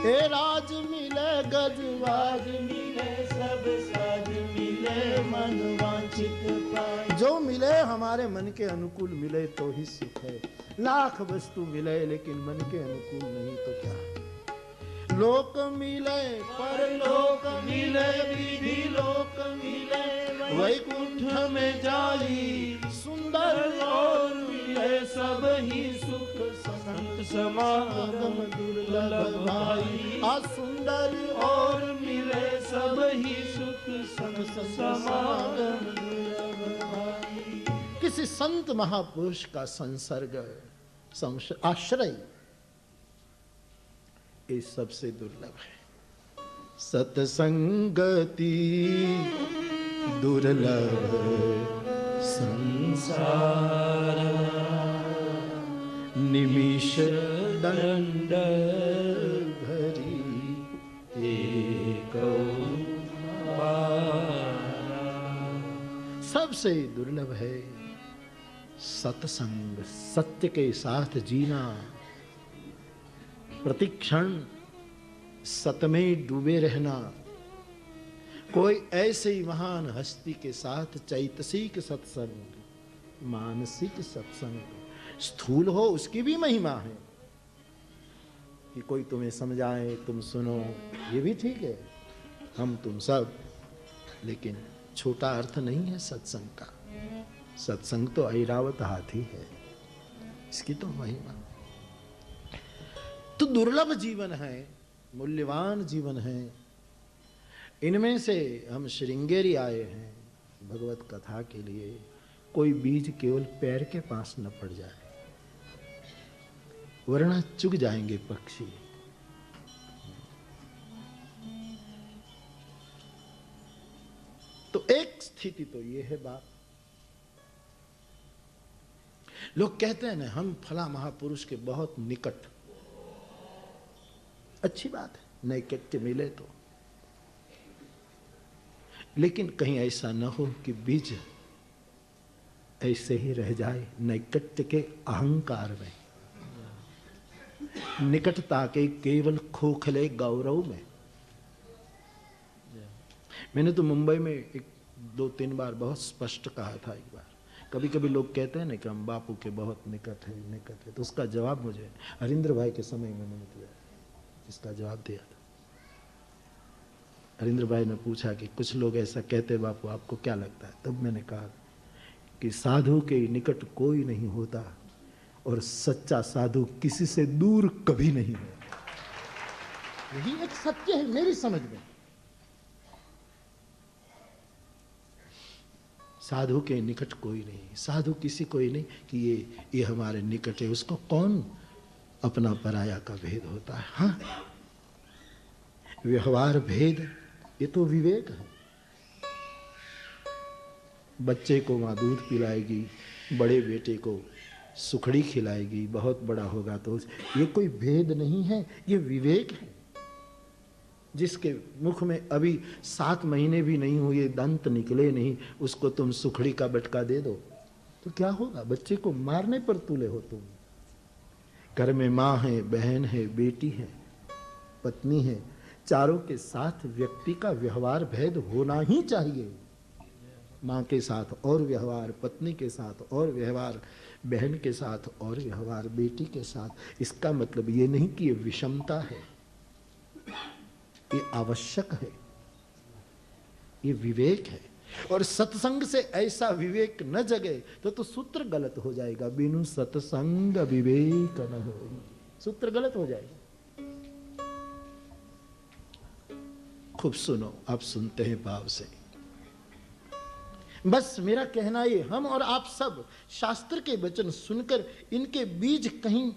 ए राज मिले गजवाज मिले सब साज मिले मन वांछित पाए। जो मिले हमारे मन के अनुकूल मिले तो ही सुख है। लाख वस्तु मिले लेकिन मन के अनुकूल नहीं तो क्या। लोक मिले परलोक मिले, विधि लोक मिले, वैकुंठ में जाई सुंदर और मिले सब ही सुख, संत समागम दुर्लभ भाई। सुंदर और मिले सब ही सुख, संत समागम दुर्लभ भाई। किसी संत महापुरुष का संसर्ग, आश्रय, ये सबसे दुर्लभ है। सत्संगति दुर्लभ संसार, निमिष दंड भरी एक सबसे दुर्लभ है सत्संग, सत्य के साथ जीना, प्रतिक्षण सत में डूबे रहना। कोई ऐसे ही महान हस्ती के साथ चैतसिक सत्संग, मानसिक सत्संग, स्थूल हो उसकी भी महिमा है कि कोई तुम्हें समझाए, तुम सुनो, ये भी ठीक है, हम तुम सब, लेकिन छोटा अर्थ नहीं है सत्संग का। सत्संग तो ऐरावत हाथी है, इसकी तो महिमा। तो दुर्लभ जीवन है, मूल्यवान जीवन है। इनमें से हम श्रृंगेरी आए हैं भगवत कथा के लिए। कोई बीज केवल पैर के पास न पड़ जाए, वरना चुग जाएंगे पक्षी। तो एक स्थिति तो ये है बात। लोग कहते हैं ना, हम फला महापुरुष के बहुत निकट, अच्छी बात है, नैकट्य मिले तो, लेकिन कहीं ऐसा न हो कि बीज ऐसे ही रह जाए नैकट्य के अहंकार में, निकटता के केवल खोखले गौरव में। मैंने तो मुंबई में 1-2-3 बार बहुत स्पष्ट कहा था। एक बार, कभी कभी लोग कहते हैं ना कि हम बापू के बहुत निकट है, तो उसका जवाब मुझे हरिंद्र भाई के समय में मैंने दिया, इसका जवाब दिया था। हरिंद्र भाई ने पूछा कि कुछ लोग ऐसा कहते बापू, आपको क्या लगता है? तब मैंने कहा कि साधु के निकट कोई नहीं होता और सच्चा साधु किसी से दूर कभी नहीं है। यही एक सत्य है मेरी समझ में। साधु के निकट कोई नहीं, साधु किसी कोई नहीं कि ये हमारे निकट है, उसको कौन अपना पराया का भेद होता है। हाँ, व्यवहार भेद ये तो विवेक है। बच्चे को माँ दूध पिलाएगी, बड़े बेटे को सुखड़ी खिलाएगी, बहुत बड़ा होगा तो ये कोई भेद नहीं है, ये विवेक है। जिसके मुख में अभी 7 महीने भी नहीं हुए, दंत निकले नहीं, उसको तुम सुखड़ी का बटका दे दो तो क्या होगा? बच्चे को मारने पर तुले हो तुम। घर में माँ है, बहन है, बेटी है, पत्नी है, चारों के साथ व्यक्ति का व्यवहार भेद होना ही चाहिए। माँ के साथ और व्यवहार, पत्नी के साथ और व्यवहार, बहन के साथ और व्यवहार, बेटी के साथ। इसका मतलब ये नहीं कि ये विषमता है, ये आवश्यक है, ये विवेक है। और सत्संग से ऐसा विवेक न जगे तो सूत्र गलत हो जाएगा। बिनु सत्संग विवेक न हो, सूत्र गलत हो जाएगा। खूब सुनो, आप सुनते हैं भाव से। बस मेरा कहना ये, हम और आप सब शास्त्र के वचन सुनकर इनके बीज कहीं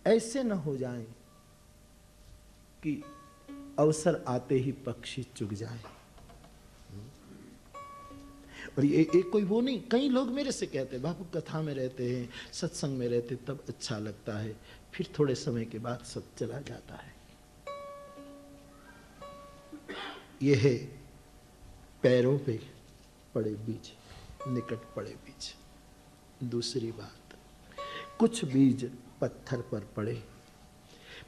ऐसे न हो जाएं कि अवसर आते ही पक्षी चुग जाए। और ये कोई वो नहीं। कई लोग मेरे से कहते हैं, बापू कथा में रहते हैं, सत्संग में रहते तब अच्छा लगता है, फिर थोड़े समय के बाद सब चला जाता है। ये है पैरों पे पड़े बीज, निकट पड़े बीज। दूसरी बात, कुछ बीज पत्थर पर पड़े,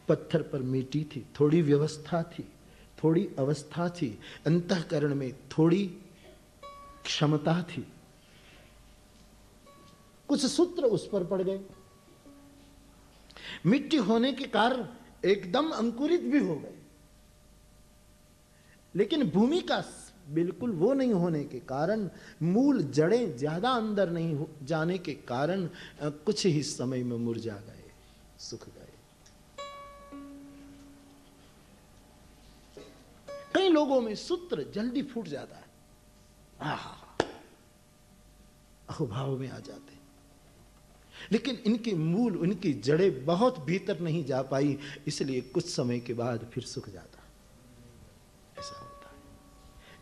पत्थर पर मिट्टी थी, थोड़ी व्यवस्था थी, थोड़ी अवस्था थी, अंतःकरण में थोड़ी क्षमता थी, कुछ सूत्र उस पर पड़ गए। मिट्टी होने के कारण एकदम अंकुरित भी हो गए, लेकिन भूमि का बिल्कुल वो नहीं होने के कारण, मूल जड़ें ज्यादा अंदर नहीं जाने के कारण कुछ ही समय में मुरझा गए, सूख गए। कई लोगों में सूत्र जल्दी फूट जाता है, अहोभाव में आ जाते हैं, लेकिन इनके मूल, इनकी जड़ें बहुत भीतर नहीं जा पाई, इसलिए कुछ समय के बाद फिर सूख जाता है। ऐसा होता है,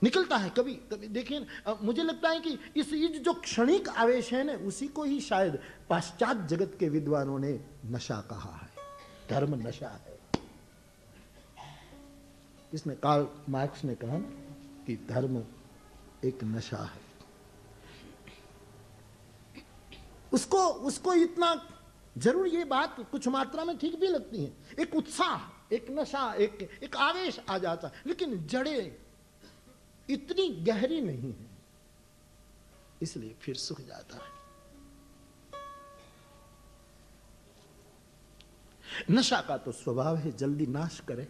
निकलता है कभी कभी। देखिए, मुझे लगता है कि इस जो क्षणिक आवेश है ना, उसी को ही शायद पाश्चात्य जगत के विद्वानों ने नशा कहा है। धर्म नशा है। इसने कार्ल मार्क्स ने कहा कि धर्म एक नशा है। उसको इतना जरूर, ये बात कुछ मात्रा में ठीक भी लगती है, एक उत्साह, एक नशा, एक आवेश आ जाता है, लेकिन जड़ें इतनी गहरी नहीं है, इसलिए फिर सूख जाता है। नशा का तो स्वभाव है जल्दी नाश करे।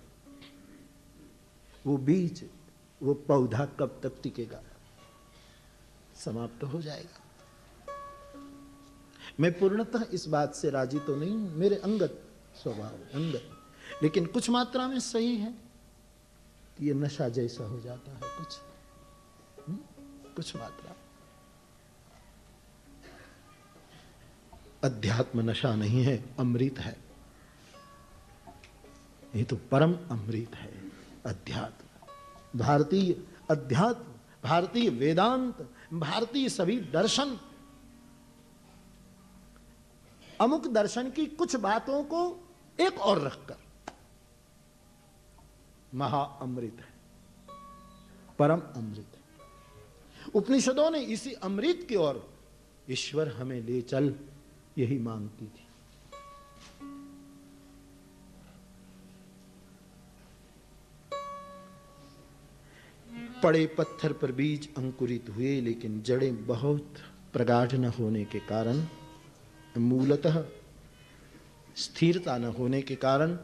वो बीज, वो पौधा कब तक टिकेगा? समाप्त हो जाएगा। मैं पूर्णतः इस बात से राजी तो नहीं हूं, मेरे अंगत स्वभाव, अंगत, लेकिन कुछ मात्रा में सही है कि ये नशा जैसा हो जाता है कुछ मात्रा। अध्यात्म नशा नहीं है, अमृत है। ये तो परम अमृत है अध्यात्म। भारतीय अध्यात्म, भारतीय वेदांत, भारतीय सभी दर्शन, अमुक दर्शन की कुछ बातों को एक और रखकर महाअमृत है, परम अमृत है। उपनिषदों ने इसी अमृत की ओर ईश्वर हमें ले चल, यही मांग की थी। पड़े पत्थर पर बीज अंकुरित हुए, लेकिन जड़ें बहुत प्रगाढ़ न होने के कारण, मूलतः स्थिरता न होने के कारण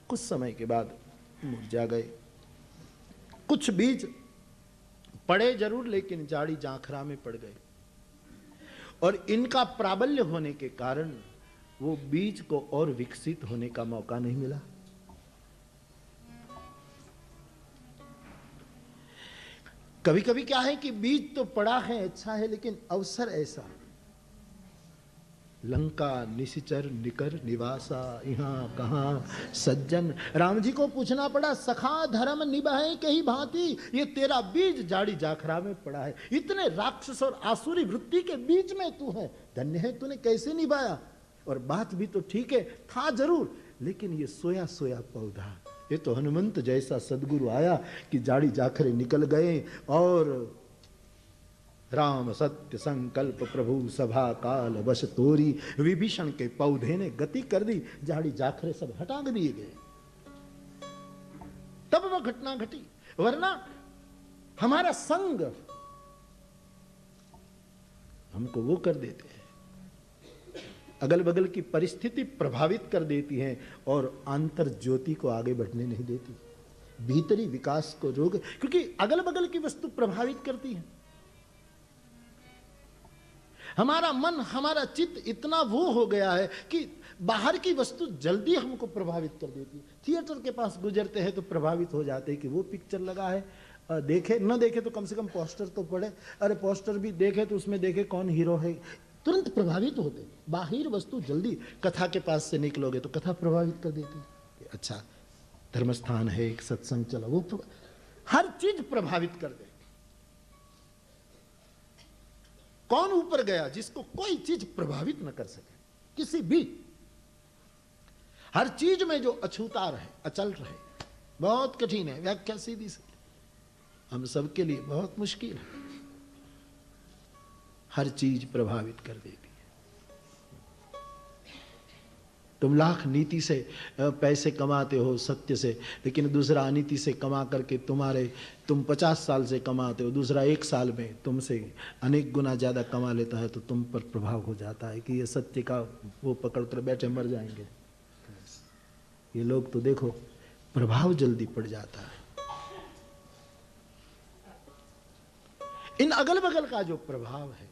कुछ समय के बाद मुरझा गए। कुछ बीज पड़े जरूर, लेकिन जाड़ी जाखरा में पड़ गए, और इनका प्राबल्य होने के कारण वो बीज को और विकसित होने का मौका नहीं मिला। कभी कभी क्या है कि बीज तो पड़ा है, अच्छा है, लेकिन अवसर ऐसा लंका निशिचर निकर निवासा, यहाँ कहाँ सज्जन। राम जी को पूछना पड़ा, सखा धर्म निभाए कही भांति, ये तेरा बीज जाड़ी जाखरा में पड़ा है। इतने राक्षस और आसुरी वृत्ति के बीच में तू है, धन्य है तूने कैसे निभाया। और बात भी तो ठीक है, था जरूर, लेकिन ये सोया सोया पौधा, ये तो हनुमंत जैसा सदगुरु आया कि जाड़ी जाखरे निकल गए। और राम सत्य संकल्प प्रभु सभा काल वश तोरी, विभीषण के पौधे ने गति कर दी, झाड़ी जाखरे सब हटा दिए गए। तब वह घटना घटी, वरना हमारा संग हमको वो कर देते हैं, अगल बगल की परिस्थिति प्रभावित कर देती है और आंतर ज्योति को आगे बढ़ने नहीं देती, भीतरी विकास को रोक, क्योंकि अगल बगल की वस्तु प्रभावित करती है। हमारा मन, हमारा चित्त इतना वो हो गया है कि बाहर की वस्तु जल्दी हमको प्रभावित कर देती है। थिएटर के पास गुजरते हैं तो प्रभावित हो जाते हैं कि वो पिक्चर लगा है, देखे न देखे तो कम से कम पोस्टर तो पढ़े, अरे पोस्टर भी देखे तो उसमें देखे कौन हीरो है, तुरंत प्रभावित होते। बाहर वस्तु जल्दी, कथा के पास से निकलोगे तो कथा प्रभावित कर देती है। अच्छा धर्मस्थान है, एक सत्संग चला, वो हर चीज प्रभावित कर दे। कौन ऊपर गया जिसको कोई चीज प्रभावित न कर सके, किसी भी, हर चीज में जो अछूता रहे, अचल रहे, बहुत कठिन है। व्याख्या सीधी सी हम सबके लिए बहुत मुश्किल है। हर चीज प्रभावित कर देती है। तुम लाख नीति से पैसे कमाते हो, सत्य से, लेकिन दूसरा अनीति से कमा करके तुम 50 साल से कमाते हो, दूसरा 1 साल में तुमसे अनेक गुना ज्यादा कमा लेता है, तो तुम पर प्रभाव हो जाता है कि ये सत्य का वो पकड़ कर बैठे मर जाएंगे। ये लोग तो देखो प्रभाव जल्दी पड़ जाता है। इन अगल बगल का जो प्रभाव है,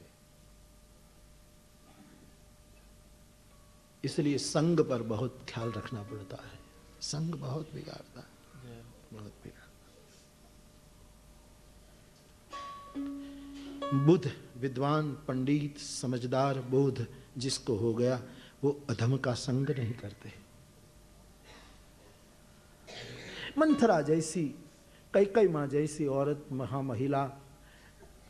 इसलिए संग पर बहुत ख्याल रखना पड़ता है। संग बहुत बिगाड़ता है, बहुत बिगाड़ता। बुद्ध, विद्वान, पंडित, समझदार, बोध जिसको हो गया, वो अधम का संग नहीं करते। मंथरा जैसी, कैकई माँ जैसी औरत, महामहिला,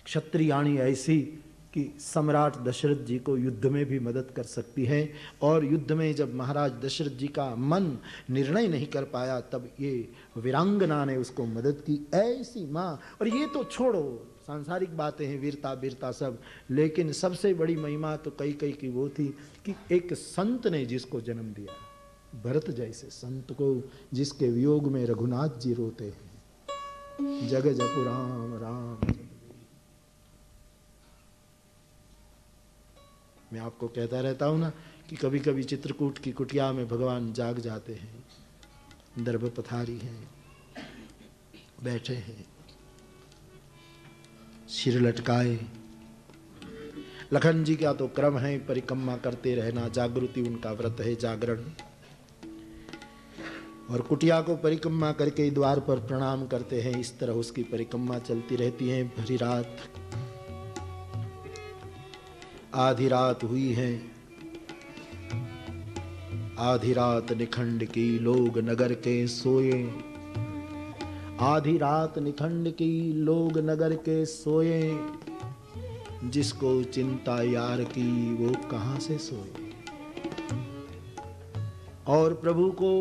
क्षत्रियाणी ऐसी कि सम्राट दशरथ जी को युद्ध में भी मदद कर सकती है। और युद्ध में जब महाराज दशरथ जी का मन निर्णय नहीं कर पाया, तब ये वीरांगना ने उसको मदद की। ऐसी माँ, और ये तो छोड़ो सांसारिक बातें हैं, वीरता वीरता सब, लेकिन सबसे बड़ी महिमा तो कैकई की वो थी कि एक संत ने जिसको जन्म दिया, भरत जैसे संत को, जिसके वियोग में रघुनाथ जी रोते हैं, जग जपु राम राम। मैं आपको कहता रहता हूं ना कि कभी कभी चित्रकूट की कुटिया में भगवान जाग जाते हैं, दर्भ पथारी हैं, बैठे हैं, सिर लटकाए। लखन जी का तो क्रम है परिक्रमा करते रहना, जागृति उनका व्रत है, जागरण। और कुटिया को परिक्रमा करके द्वार पर प्रणाम करते हैं। इस तरह उसकी परिक्रमा चलती रहती है भरी रात। आधी रात हुई है, आधी रात निखंड की लोग नगर के सोए, आधी रात निखंड की लोग नगर के सोए, जिसको चिंता यार की वो कहां से सोए। और प्रभु को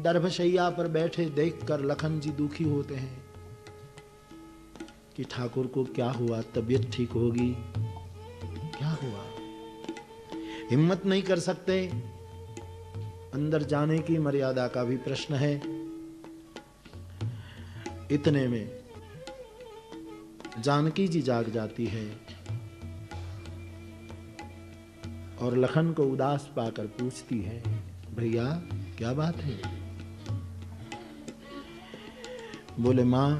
दर्भशैया पर बैठे देखकर लखन जी दुखी होते हैं कि ठाकुर को क्या हुआ, तबीयत ठीक होगी, क्या हुआ। हिम्मत नहीं कर सकते, अंदर जाने की मर्यादा का भी प्रश्न है। इतने में जानकी जी जाग जाती है और लखन को उदास पाकर पूछती है, भैया क्या बात है। बोले मां,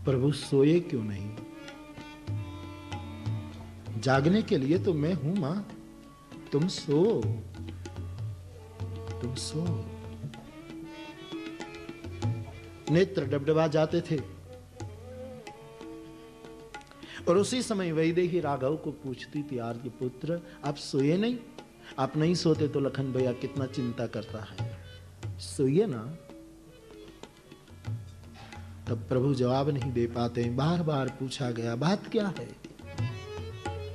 प्रभु सोए क्यों नहीं। जागने के लिए तो मैं हूं मां, तुम सो, तुम सो। नेत्र डबडबा जाते थे। और उसी समय वैदेही राघव को पूछती थी, आर्य पुत्र आप सोए नहीं? आप नहीं सोते तो लखन भैया कितना चिंता करता है, सोइए ना। तब प्रभु जवाब नहीं दे पाते, बार बार पूछा गया बात क्या है।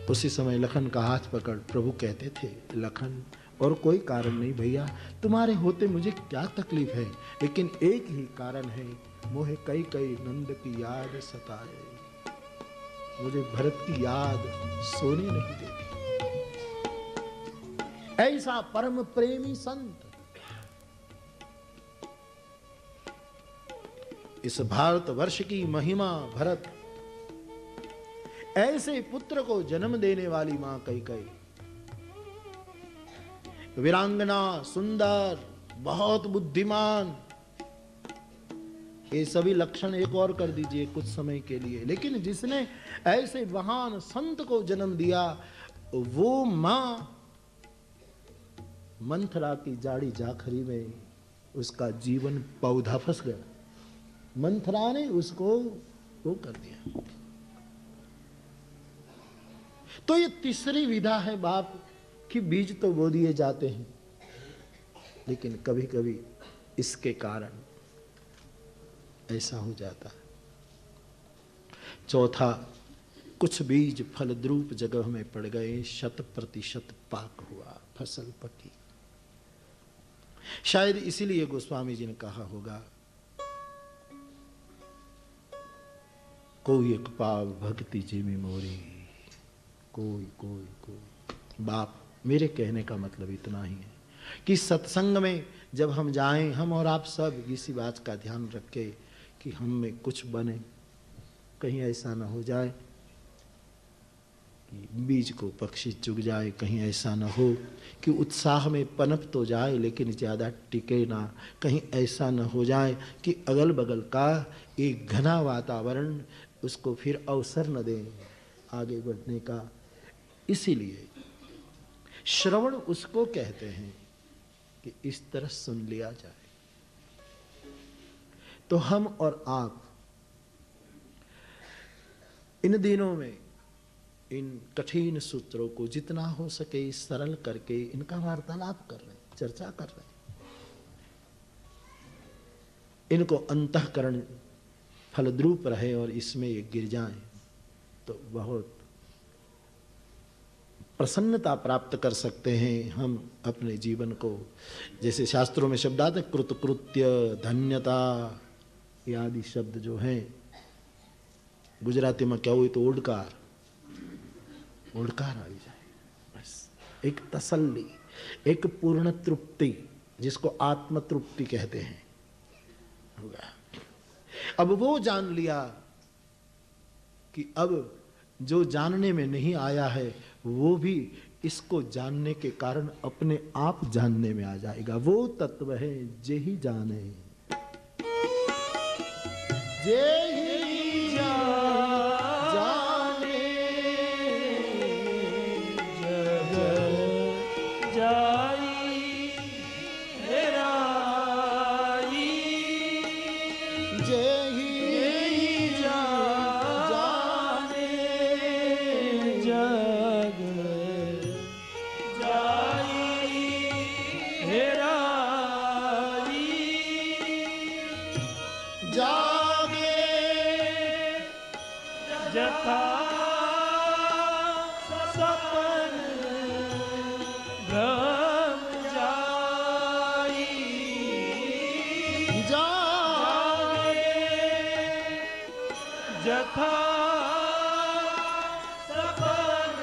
उसी समय लखन का हाथ पकड़ प्रभु कहते थे, लखन और कोई कारण नहीं भैया, तुम्हारे होते मुझे क्या तकलीफ है, लेकिन एक ही कारण है, मोहे कई कई नंद की याद सताए, मुझे भरत की याद सोने नहीं देती। ऐसा परम प्रेमी संत इस भारत वर्ष की महिमा भरत, ऐसे पुत्र को जन्म देने वाली मां कैकेयी, वीरांगना, सुंदर, बहुत बुद्धिमान, ये सभी लक्षण एक और कर दीजिए कुछ समय के लिए, लेकिन जिसने ऐसे महान संत को जन्म दिया, वो मां मंथरा की जाड़ी जाखरी में उसका जीवन पौधा फंस गया। मंथरा ने उसको वो कर दिया। तो ये तीसरी विधा है बाप कि बीज तो बो दिए जाते हैं, लेकिन कभी कभी इसके कारण ऐसा हो जाता है। चौथा, कुछ बीज फलद्रूप जगह में पड़ गए, 100% पाक हुआ, फसल पकी। शायद इसीलिए गोस्वामी जी ने कहा होगा, कोई एक पाव भक्ति जिमि मोरी, कोई कोई कोई। बाप मेरे कहने का मतलब इतना ही है कि सत्संग में जब हम जाएं, हम और आप सब इसी बात का ध्यान रखें कि हम में कुछ बने, कहीं ऐसा ना हो जाए कि बीज को पक्षी चुग जाए, कहीं ऐसा ना हो कि उत्साह में पनप तो जाए लेकिन ज़्यादा टिके ना, कहीं ऐसा ना हो जाए कि अगल बगल का एक घना वातावरण उसको फिर अवसर न दे आगे बढ़ने का। इसीलिए श्रवण उसको कहते हैं कि इस तरह सुन लिया जाए। तो हम और आप इन दिनों में इन कठिन सूत्रों को जितना हो सके सरल करके इनका वार्तालाप कर रहे हैं, चर्चा कर रहे हैं, इनको अंतःकरण फलद्रूप रहे और इसमें ये गिर जाएं तो बहुत प्रसन्नता प्राप्त कर सकते हैं हम अपने जीवन को। जैसे शास्त्रों में शब्द आते, कृतकृत्य, धन्यता आदि शब्द जो हैं, गुजराती में क्या हुई तो ओडकार, ओडकार आ जाए, बस एक तसल्ली, एक पूर्ण तृप्ति, जिसको आत्म तृप्ति कहते हैं, होगा। अब वो जान लिया कि अब जो जानने में नहीं आया है वो भी इसको जानने के कारण अपने आप जानने में आ जाएगा। वो तत्व है जे ही जाने, जे ही जाने, जग जाई हेराई, जे ही जाने जग जाई हेराई, जागे जथा सपन भ्रम जाई, जागे जथा सपन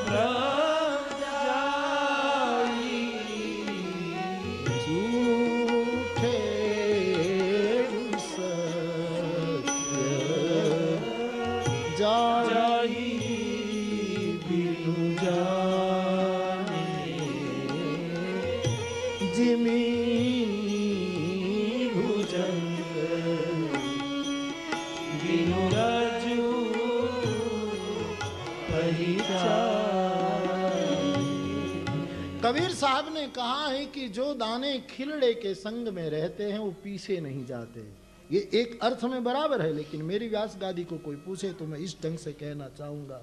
भ्रम जाई, झूठे सत्य जाई बिनु जाने, जिमी भुजंग बिनु रज्जु पहिचान। कबीर साहब ने कहा है कि जो दाने खिलड़े के संग में रहते हैं वो पीछे नहीं जाते, ये एक अर्थ में बराबर है, लेकिन मेरी व्यास गादी को कोई पूछे तो मैं इस ढंग से कहना चाहूंगा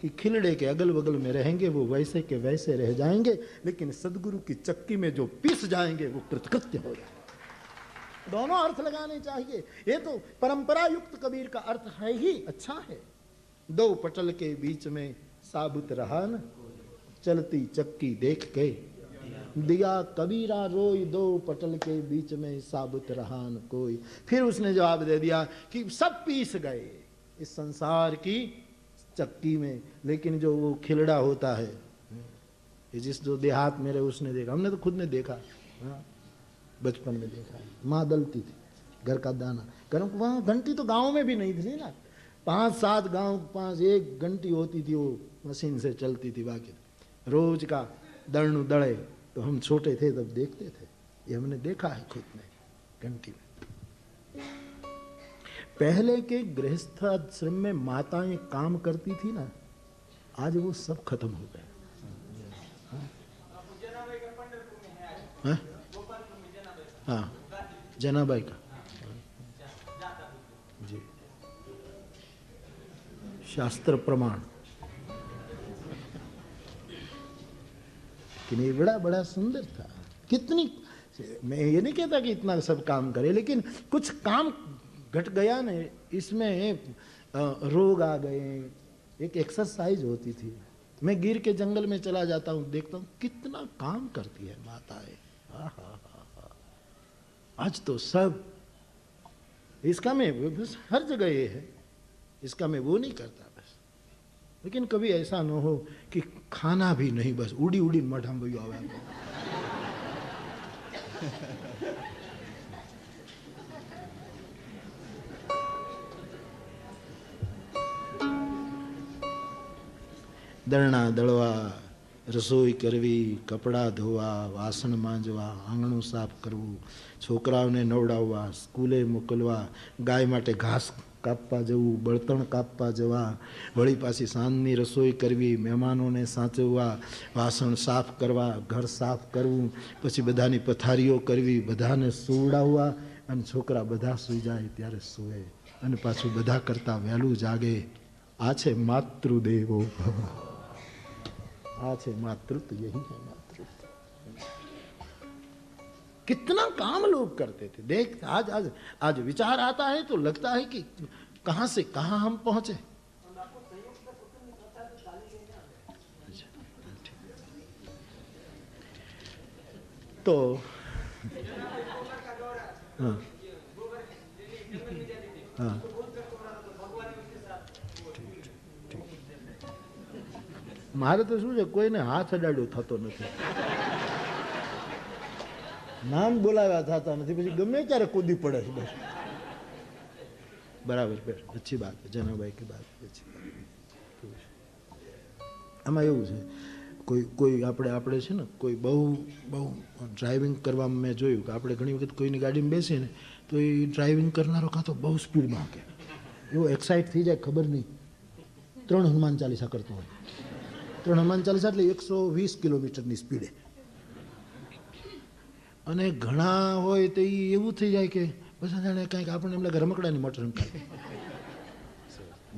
कि खिलड़े के अगल बगल में रहेंगे वो वैसे के वैसे रह जाएंगे, लेकिन सदगुरु की चक्की में जो पिस जाएंगे वो कृतकृत्य हो जाएंगे। दोनों अर्थ लगाने चाहिए। ये तो परंपरा युक्त कबीर का अर्थ है ही, अच्छा है। दो पटल के बीच में साबुत रहा न, चलती चक्की देख के दिया कबीरा रोई, दो पटल के बीच में साबुत रहा न कोई। फिर उसने जवाब दे दिया कि सब पीस गए इस संसार की चक्की में, लेकिन जो वो खिलड़ा होता है, जिस जो देहात मेरे उसने देखा, हमने तो खुद ने देखा, हाँ, बचपन में देखा। माँ दलती थी घर का दाना, गर्म वहाँ घंटी तो गांव में भी नहीं थी ना, 5-7 गांव 5 घंटी होती थी, वो मशीन से चलती थी। बाकी रोज का दड़नु दड़े, तो हम छोटे थे तब देखते थे, ये हमने देखा है खुद ने घंटी में। पहले के गृहस्थाश्रम में माताएं काम करती थी ना, आज वो सब खत्म हो गए। हाँ हाँ, जनाबाई का जी, शास्त्र प्रमाण। कि ये बड़ा बड़ा सुंदर था। कितनी, मैं ये नहीं कहता कि इतना सब काम करे, लेकिन कुछ काम घट गया न, इसमें रोग आ गए। एक एक्सरसाइज होती थी। मैं गिर के जंगल में चला जाता हूँ, देखता हूँ कितना काम करती है माताएं। आज तो सब इसका में बस हर जगह ये है, इसका मैं वो नहीं करता बस। लेकिन कभी ऐसा न हो कि खाना भी नहीं, बस उड़ी उड़ी मठम भी आवे। दळना दळवा, रसोई करवी, कपड़ा धोवा, वासण માંજવા, આંગણું સાફ કરવું, છોકરાઓને નવડાવવા, સ્કૂલે મોકલવા, ગાય માટે ઘાસ કાપવા જવું, બળતણ કાપવા જવા, વળી પાછી સાંજની રસોઈ કરવી, મહેમાનોને સાચવવા, વાસણ સાફ કરવા, ઘર સાફ કરવું, પછી બધાની પથારીઓ કરવી, બધાને સુવડાવવા, અને છોકરા બધા સૂઈ જાય ત્યારે સૂવે, અને પાછું બધા કરતાં વહેલું જાગે। આ છે માતૃદેવો ભવ। आज है मातृत्व, यही है मातृत्व। कितना काम लोग करते थे। देख आज आज आज विचार आता है तो लगता है कि कहां से कहां हम पहुंचे। तो हाँ हाँ मारे तो શું છે, કોઈને હાથ અડાડ્યો થતો નથી, નામ બોલાવ્યા થતા નથી, પછી ગમે ત્યારે કૂદી પડે છે બસ। બરાબર, अच्छी बात है, जनाबाई की बात अच्छी बात। આમાં એવું છે, કોઈ આપણે છે ને, કોઈ બહુ ડ્રાઇવિંગ કરવામાં મેં જોયું કે આપણે ઘણી વખત કોઈની ગાડીમાં બેસીએ ને તો એ ડ્રાઇવિંગ કરનારો કાં તો બહુ સ્પીડમાં હાંકે, એવો એક્સાઇટ થઈ જાય ખબર નહીં, 3 હનુમાન ચાલીસા કરતો હોય, 3 હનુમાન ચાલીસા એટલે 120 કિલોમીટરની સ્પીડે। અને ઘણા હોય તો એ એવું થઈ જાય કે બસ જાણે કંઈક આપણને એમ લાગે રમકડાની મોટર હંકાય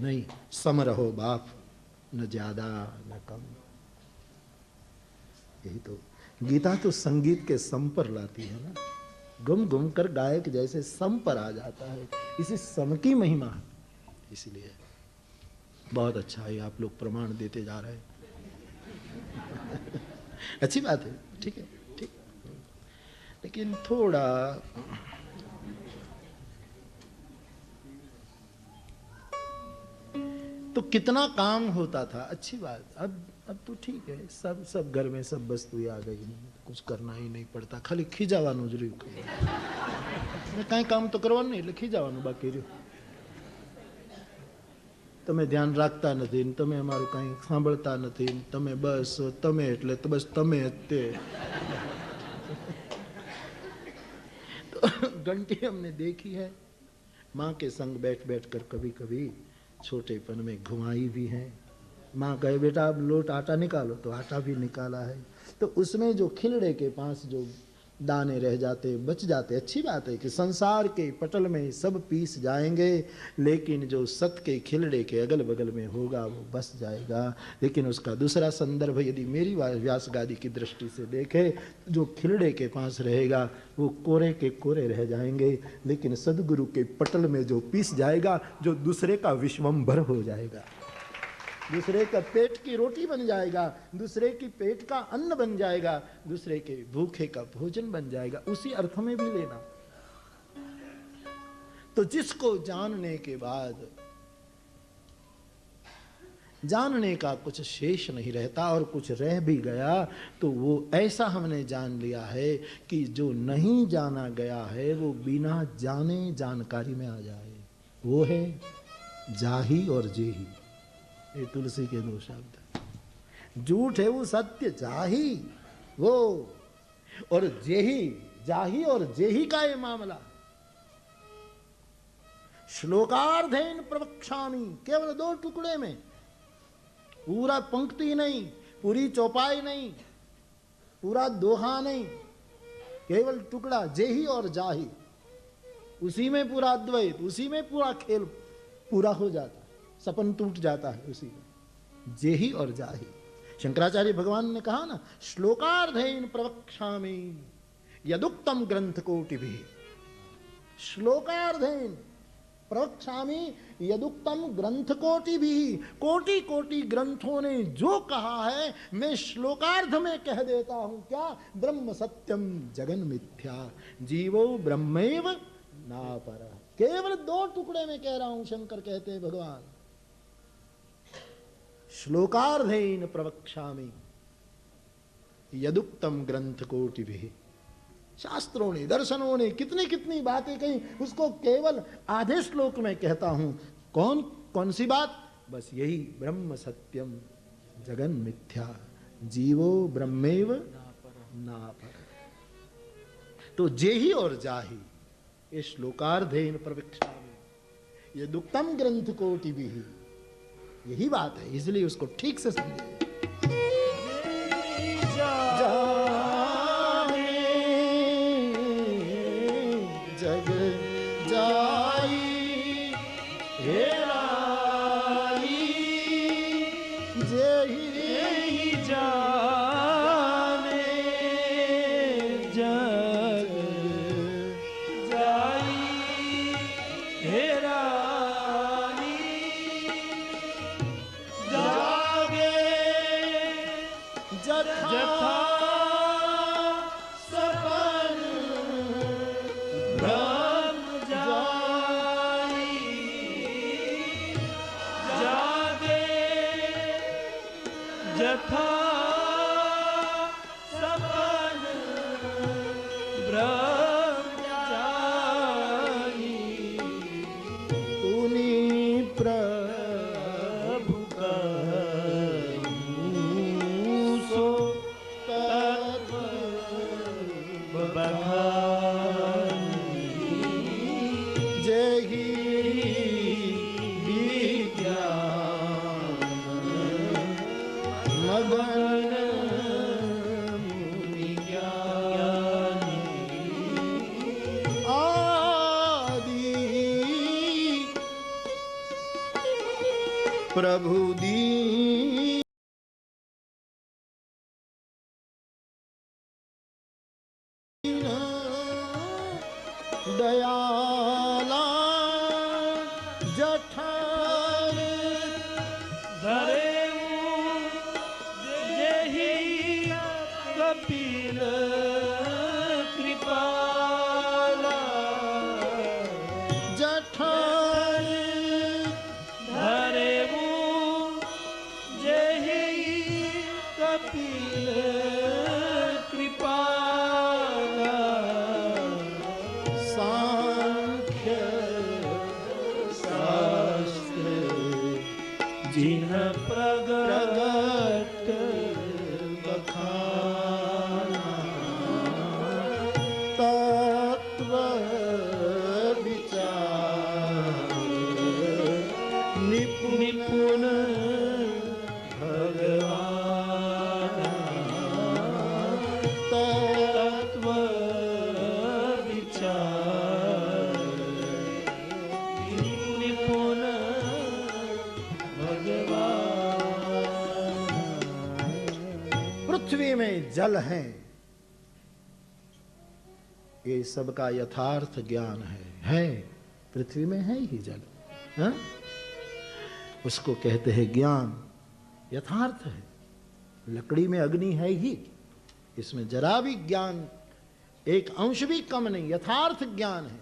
નહીં। સમ રહો બાપ, ન જ્યાદા ન कम। यही तो गीता तो संगीत के सम पर लाती है ना, गुम गुम कर गायक जैसे सम पर आ जाता है, इसी सम की महिमा है। इसलिए बहुत अच्छा है, आप लोग प्रमाण देते जा रहे हैं। अच्छी बात है, ठीक है, ठीक। लेकिन थोड़ा तो कितना काम होता था, अच्छी बात। अब तो ठीक है, सब घर में सब वस्तुएं आ गई, कुछ करना ही नहीं पड़ता, खाली खीजावानुं ज रह्युं। कांई काम तो करवानुं नहीं, એટલે ખીજાવાનું બાકી રહ્યું। તમે ध्यान રાખતા નથી, તમે અમારું કાંઈ સાંભળતા નથી, તમે બસ તમે એટલે તો બસ તમે જ તે। तो घंटी हमने देखी है, माँ के संग बैठ बैठ कर कभी कभी छोटेपन में घुमाई भी है। माँ कहे बेटा अब लोट आटा निकालो, तो आटा भी निकाला है। तो उसमें जो खिलड़े के पास जो दाने रह जाते, बच जाते। अच्छी बात है कि संसार के पटल में सब पीस जाएंगे, लेकिन जो सत के खिलड़े के अगल बगल में होगा वो बस जाएगा। लेकिन उसका दूसरा संदर्भ यदि मेरी व्यास गादी की दृष्टि से देखे, जो खिलड़े के पास रहेगा वो कोरे के कोरे रह जाएंगे, लेकिन सदगुरु के पटल में जो पीस जाएगा, जो दूसरे का विश्वंभर हो जाएगा, दूसरे का पेट की रोटी बन जाएगा, दूसरे की पेट का अन्न बन जाएगा, दूसरे के भूखे का भोजन बन जाएगा, उसी अर्थ में भी लेना। तो जिसको जानने के बाद जानने का कुछ शेष नहीं रहता और कुछ रह भी गया तो वो ऐसा हमने जान लिया है कि जो नहीं जाना गया है वो बिना जाने जानकारी में आ जाए। वो है जाही और जेही। ये तुलसी के दो शब्द। झूठ है वो सत्य जाही वो, और जेही, जाही और जेही का ये मामला। श्लोकार्धेन प्रवक्ष्यामि, केवल 2 टुकड़े में, पूरा पंक्ति नहीं, पूरी चौपाई नहीं, पूरा दोहा नहीं, केवल टुकड़ा जेही और जाही। उसी में पूरा अद्वैत, उसी में पूरा खेल पूरा हो जाता, सपन टूट जाता है उसी में, जेही और जाही। शंकराचार्य भगवान ने कहा ना, श्लोकार्धेन प्रवक्ष्यामि यदुक्तम ग्रंथ कोटिभिः। श्लोकार्धेन प्रवक्ष्यामि यदुक्तम ग्रंथ कोटिभिः। कोटि कोटि ग्रंथों ने जो कहा है मैं श्लोकार्ध में कह देता हूं। क्या? ब्रह्म सत्यम जगन मिथ्या जीवो ब्रह्मैव नापरः। केवल 2 टुकड़े में कह रहा हूं, शंकर कहते हैं भगवान। श्लोकार्धेन प्रवक्ष्यामि यदुक्तम ग्रंथ कोटिभिः। शास्त्रों ने, दर्शनों ने कितनी कितनी बातें कही, उसको केवल आधे श्लोक में कहता हूं। कौन सी बात? बस यही, ब्रह्म सत्यम जगन मिथ्या जीवो ब्रह्मेव नापर। तो जेही और जाही, ये श्लोकार्धेन प्रवक्ष्यामि यदुक्तम ग्रंथ कोटिभिः, यही बात है। इसलिए उसको ठीक से समझे। जग जाई हेराई जेही जाने जग जाई हेराई जागे जथा सपन भ्रम जाई जागे जथा सपन भ्रम जाई तूनी प्रभु कहूँ सो तत्व बखानी जेही विज्ञान मगन मुनि ज्ञानी आदि प्रभु दीन दयाला जठर धरे जेहि कपिल कृपाला जठर धरे जेहि कपिल कृपाला सांख्य शास्त्र जिन्ह प्रगट बखाना तत्व विचार निपुण भगवान पृथ्वी में जल है, ये सबका यथार्थ ज्ञान है पृथ्वी में है ही जल, है? उसको कहते हैं ज्ञान, यथार्थ है। लकड़ी में अग्नि है ही, इसमें जरा भी ज्ञान एक अंश भी कम नहीं, यथार्थ ज्ञान है।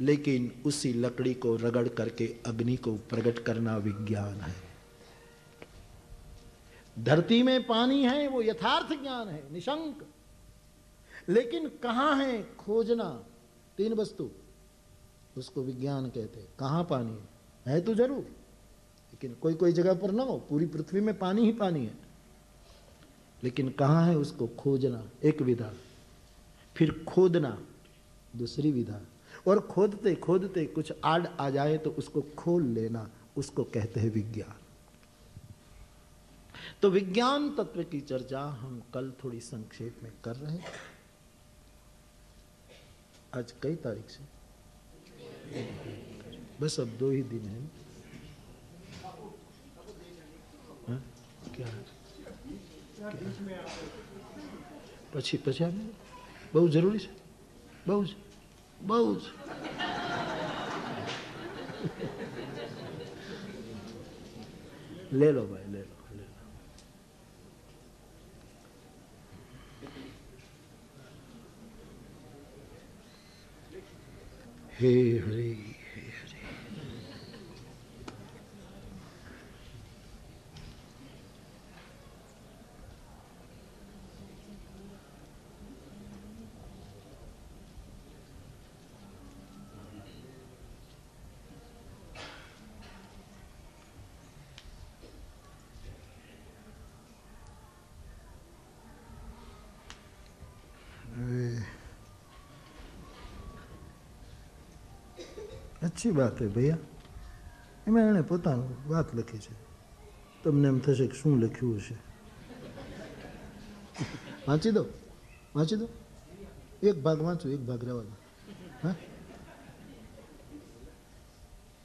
लेकिन उसी लकड़ी को रगड़ करके अग्नि को प्रकट करना विज्ञान है। धरती में पानी है, वो यथार्थ ज्ञान है, निशंक। लेकिन कहां है खोजना, तीन वस्तु, उसको विज्ञान कहते हैं। कहां पानी है तो जरूर, लेकिन कोई कोई जगह पर ना हो, पूरी पृथ्वी में पानी ही पानी है, लेकिन कहां है उसको खोजना एक विधा, फिर खोदना दूसरी विधा, और खोदते खोदते कुछ आड़ आ जाए तो उसको खोल लेना, उसको कहते हैं विज्ञान। तो विज्ञान तत्व की चर्चा हम कल थोड़ी संक्षेप में कर रहे हैं। आज कई तारीख से, बस अब 2 ही दिन है। क्या પછી બહુ જરૂરી છે, બહુ ले लो भाई, ले लो। हे हरे हे हरे। अच्छी बात है भैया, એમાં એણે પોતાનું વાત લખી છે, તમને એમ થશે કે શું લખ્યું હશે, વાંચી દો એક ભાગ વાંચો, એક ભાગ રહેવા દો। હા,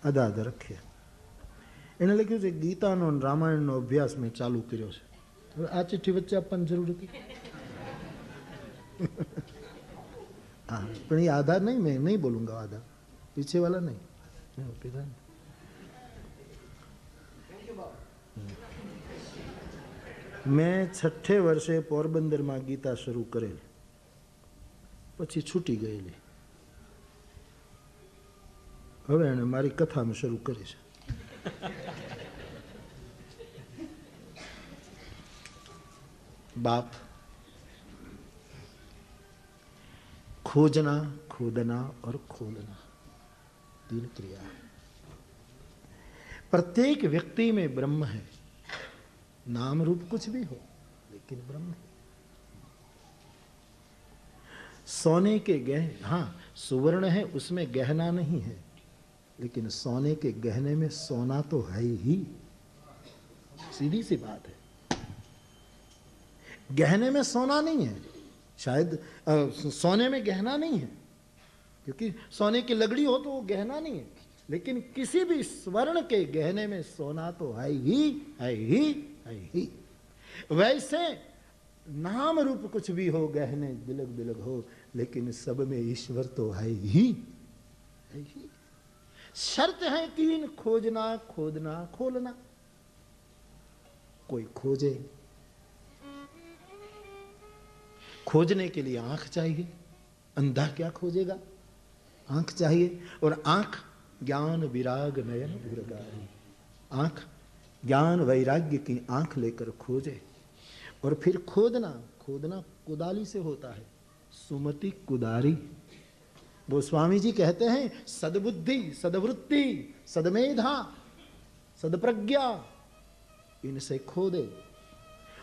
આધા રખીએ। એણે લખ્યું છે ગીતાનો અને રામાયણનો અભ્યાસ મેં ચાલુ કર્યો છે। હવે આ ચિઠ્ઠી વચ્ચે આપવાની જરૂર હતી? हाँ, पर ये आधार नहीं, मैं नहीं बोलूंगा आधार, पीछे वाला नहीं। मैं 6ठे वर्षे पोरबंदर में गीता शुरू करेल, પછી છૂટી ગયેલી, હવે એને મારી કથામાં શરૂ કરી છે। बाप, खोजना, खोदना और खोलना, 3 क्रिया है। प्रत्येक व्यक्ति में ब्रह्म है, नाम रूप कुछ भी हो, लेकिन ब्रह्म है। सोने के गहने, हाँ सुवर्ण है, उसमें गहना नहीं है, लेकिन सोने के गहने में सोना तो है ही, सीधी सी बात है। गहने में सोना नहीं है, शायद सोने में गहना नहीं है, क्योंकि सोने की लगड़ी हो तो वो गहना नहीं है, लेकिन किसी भी स्वर्ण के गहने में सोना तो है ही, है ही, है ही। वैसे नाम रूप कुछ भी हो, गहने बिलग बिलग हो, लेकिन सब में ईश्वर तो है ही, है ही। शर्त है 3, खोजना, खोदना, खोलना। कोई खोजे, खोजने के लिए आंख चाहिए, अंधा क्या खोजेगा, आंख चाहिए, और आंख ज्ञान विराग नयन भूरगारी, आंख ज्ञान वैराग्य की आंख लेकर खोजे। और फिर खोदना, खोदना कुदाली से होता है, सुमति कुदारी। गोस्वामी जी कहते हैं सद्बुद्धि, सद्वृत्ति, सदमेधा, सदप्रज्ञा, इनसे खोदे।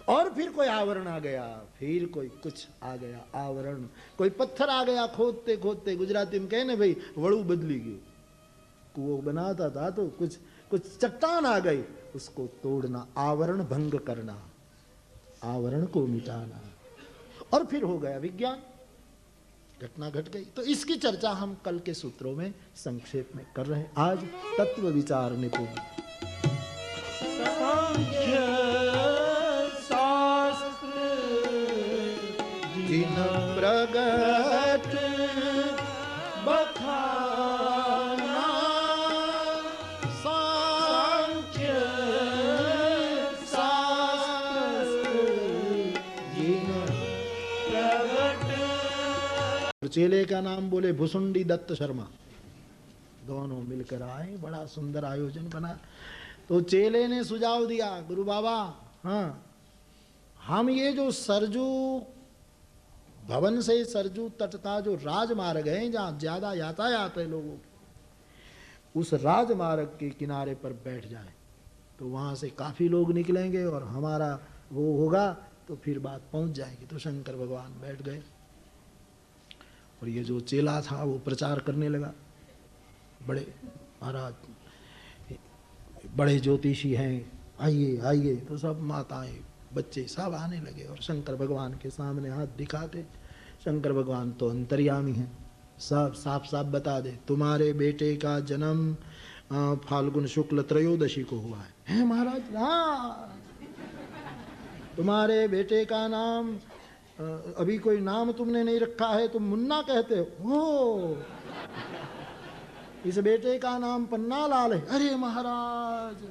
और फिर कोई आवरण आ गया, फिर कोई कुछ आ गया आवरण, कोई पत्थर आ गया, खोदते खोदते, गुजराती में कहने भाई वड़ू बदली गई, कुओं बनाता था तो कुछ चट्टान आ गई, उसको तोड़ना, आवरण भंग करना, आवरण को मिटाना, और फिर हो गया विज्ञान, घटना घट गई। तो इसकी चर्चा हम कल के सूत्रों में संक्षेप में कर रहे हैं। आज तत्व विचार निपुण सांख्य चेले का नाम बोले भुसुंडी दत्त शर्मा। दोनों मिलकर आए, बड़ा सुंदर आयोजन बना। तो चेले ने सुझाव दिया, गुरु बाबा, हाँ हम ये जो सरजू भवन से सरजू तट का जो राजमार्ग है, जहाँ ज्यादा यातायात है लोगों की, उस राजमार्ग के किनारे पर बैठ जाए तो वहां से काफी लोग निकलेंगे और हमारा वो होगा तो फिर बात पहुंच जाएगी। तो शंकर भगवान बैठ गए और ये जो चेला था वो प्रचार करने लगा, बड़े महाराज बड़े ज्योतिषी हैं, आइए आइए। तो सब माताएं बच्चे सब आने लगे और शंकर भगवान के सामने हाथ दिखाते। शंकर भगवान तो अंतर्यामी हैं, सब साफ साफ बता दे, तुम्हारे बेटे का जन्म फाल्गुन शुक्ल त्रयोदशी को हुआ है महाराज? हाँ। तुम्हारे बेटे का नाम अभी कोई नाम तुमने नहीं रखा है, तुम मुन्ना कहते हो। इस बेटे का नाम पन्ना लाल है। अरे महाराज,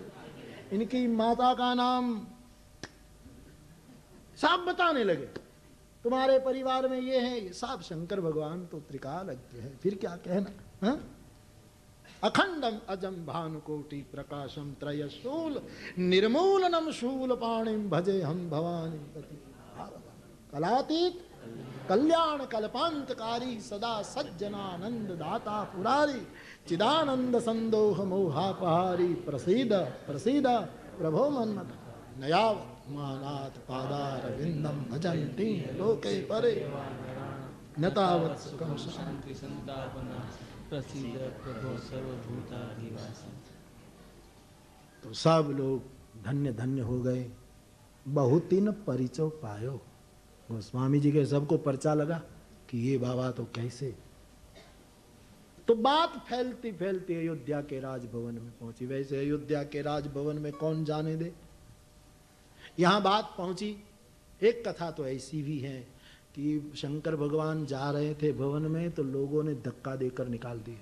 इनकी माता का नाम, सब बताने लगे। तुम्हारे परिवार में ये है, ये सब। शंकर भगवान तो त्रिकालज्ञ है, फिर क्या कहना। हा? अखंडम अजम भानुकोटि प्रकाशम त्रयशूल निर्मूलनम शूल पाणिम भजे हम भवानी पति। कलातीत कल्याण कल्पांतकारी सदा सज्जनानंद दाता पुरारी चिदानंद संदोह मोहापहारी प्रसीद प्रसीद प्रभो मन्मथ नयावत मानाथ पादार विंदम भजन्ति लोके परे नतावत सुखम शांति संतापना प्रसीद प्रभो सर्वभूताधिवासी। तो सब लोग धन्य धन्य हो गए। बहुतिन परिचय पायो। गोस्वामी जी के सबको पर्चा लगा कि ये बाबा तो कैसे। तो बात फैलती फैलती अयोध्या के राजभवन में पहुंची। वैसे अयोध्या के राजभवन में कौन जाने दे, यहां बात पहुंची। एक कथा तो ऐसी भी है कि शंकर भगवान जा रहे थे भवन में तो लोगों ने धक्का देकर निकाल दिए।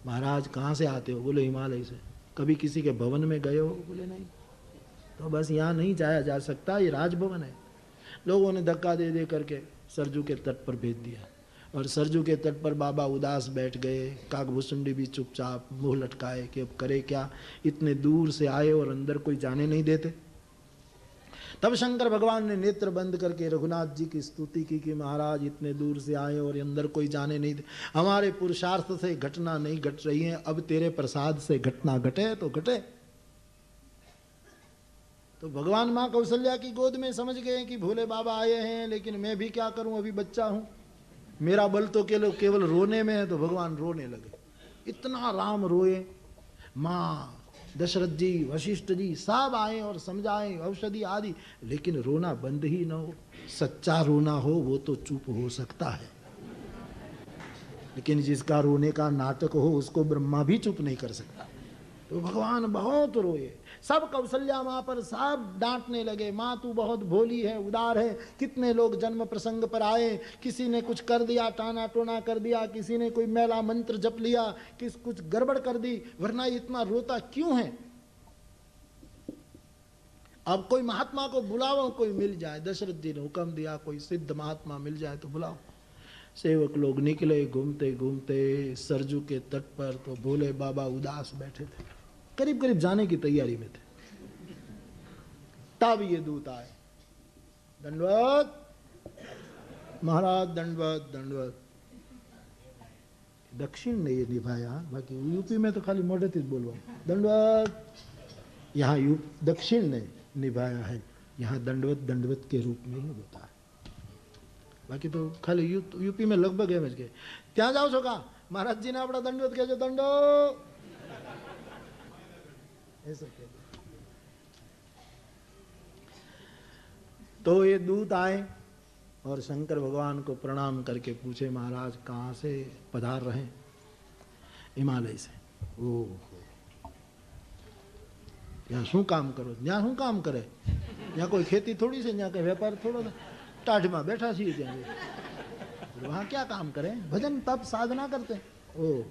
महाराज कहाँ से आते हो? बोले हिमालय से। कभी किसी के भवन में गए हो? बोले नहीं। तो बस यहाँ नहीं जाया जा सकता, ये राजभवन है। लोगों ने धक्का दे दे करके सरजू के तट पर भेज दिया और सरजू के तट पर बाबा उदास बैठ गए। काकभूषुंडी भी चुपचाप मुंह लटकाए कि अब करे क्या, इतने दूर से आए और अंदर कोई जाने नहीं देते। तब शंकर भगवान ने नेत्र बंद करके रघुनाथ जी की स्तुति की कि महाराज इतने दूर से आए और अंदर कोई जाने नहीं दे, हमारे पुरुषार्थ से घटना नहीं घट रही है, अब तेरे प्रसाद से घटना घटे तो घटे। तो भगवान माँ कौशल्या की गोद में समझ गए कि भोले बाबा आए हैं, लेकिन मैं भी क्या करूं, अभी बच्चा हूं, मेरा बल तो केवल रोने में है। तो भगवान रोने लगे। इतना राम रोए। माँ दशरथ जी वशिष्ठ जी सब आए और समझाए औषधि आदि, लेकिन रोना बंद ही न हो। सच्चा रोना हो वो तो चुप हो सकता है, लेकिन जिसका रोने का नाटक हो उसको ब्रह्मा भी चुप नहीं कर सकता। तो भगवान बहुत रोए। सब कौशल्या माँ पर सब डांटने लगे, माँ तू बहुत भोली है, उदार है। कितने लोग जन्म प्रसंग पर आए, किसी ने कुछ कर दिया, टाना टोना कर दिया, किसी ने कोई मैला मंत्र जप लिया, कुछ गड़बड़ कर दी, वरना इतना रोता क्यों है? अब कोई महात्मा को बुलाओ, कोई मिल जाए। दशरथ जी ने हुक्म दिया कोई सिद्ध महात्मा मिल जाए तो बुलाओ। सेवक लोग निकले घूमते घूमते सरजू के तट पर। तो भोले बाबा उदास बैठे थे, करीब करीब जाने की तैयारी में थे। तब ये दूत आए। दंडवत महाराज, दंडवत दंडवत। दक्षिण ने ये निभाया, बाकी यूपी में तो खाली मोटे तीस बोलवा दंडवत। यहाँ दक्षिण ने निभाया है, यहाँ दंडवत दंडवत के रूप में ही होता है। बाकी तो खाली यूपी में लगभग है। गए ત્યાં જાઓ છો કા? महाराज जी ने अपना दंडवत कहो, दंडो ऐसा कह। तो ये दूत आए और शंकर भगवान को प्रणाम करके पूछे, महाराज कहाँ से पधार रहे? हिमालय से। ओह, यहाँ शू काम करो? यहाँ शू काम करे? यहाँ कोई खेती थोड़ी से, यहाँ का व्यापार थोड़ा टाढ़ में बैठा छी। वहां क्या काम करें? भजन तप साधना करते हैं। ओ,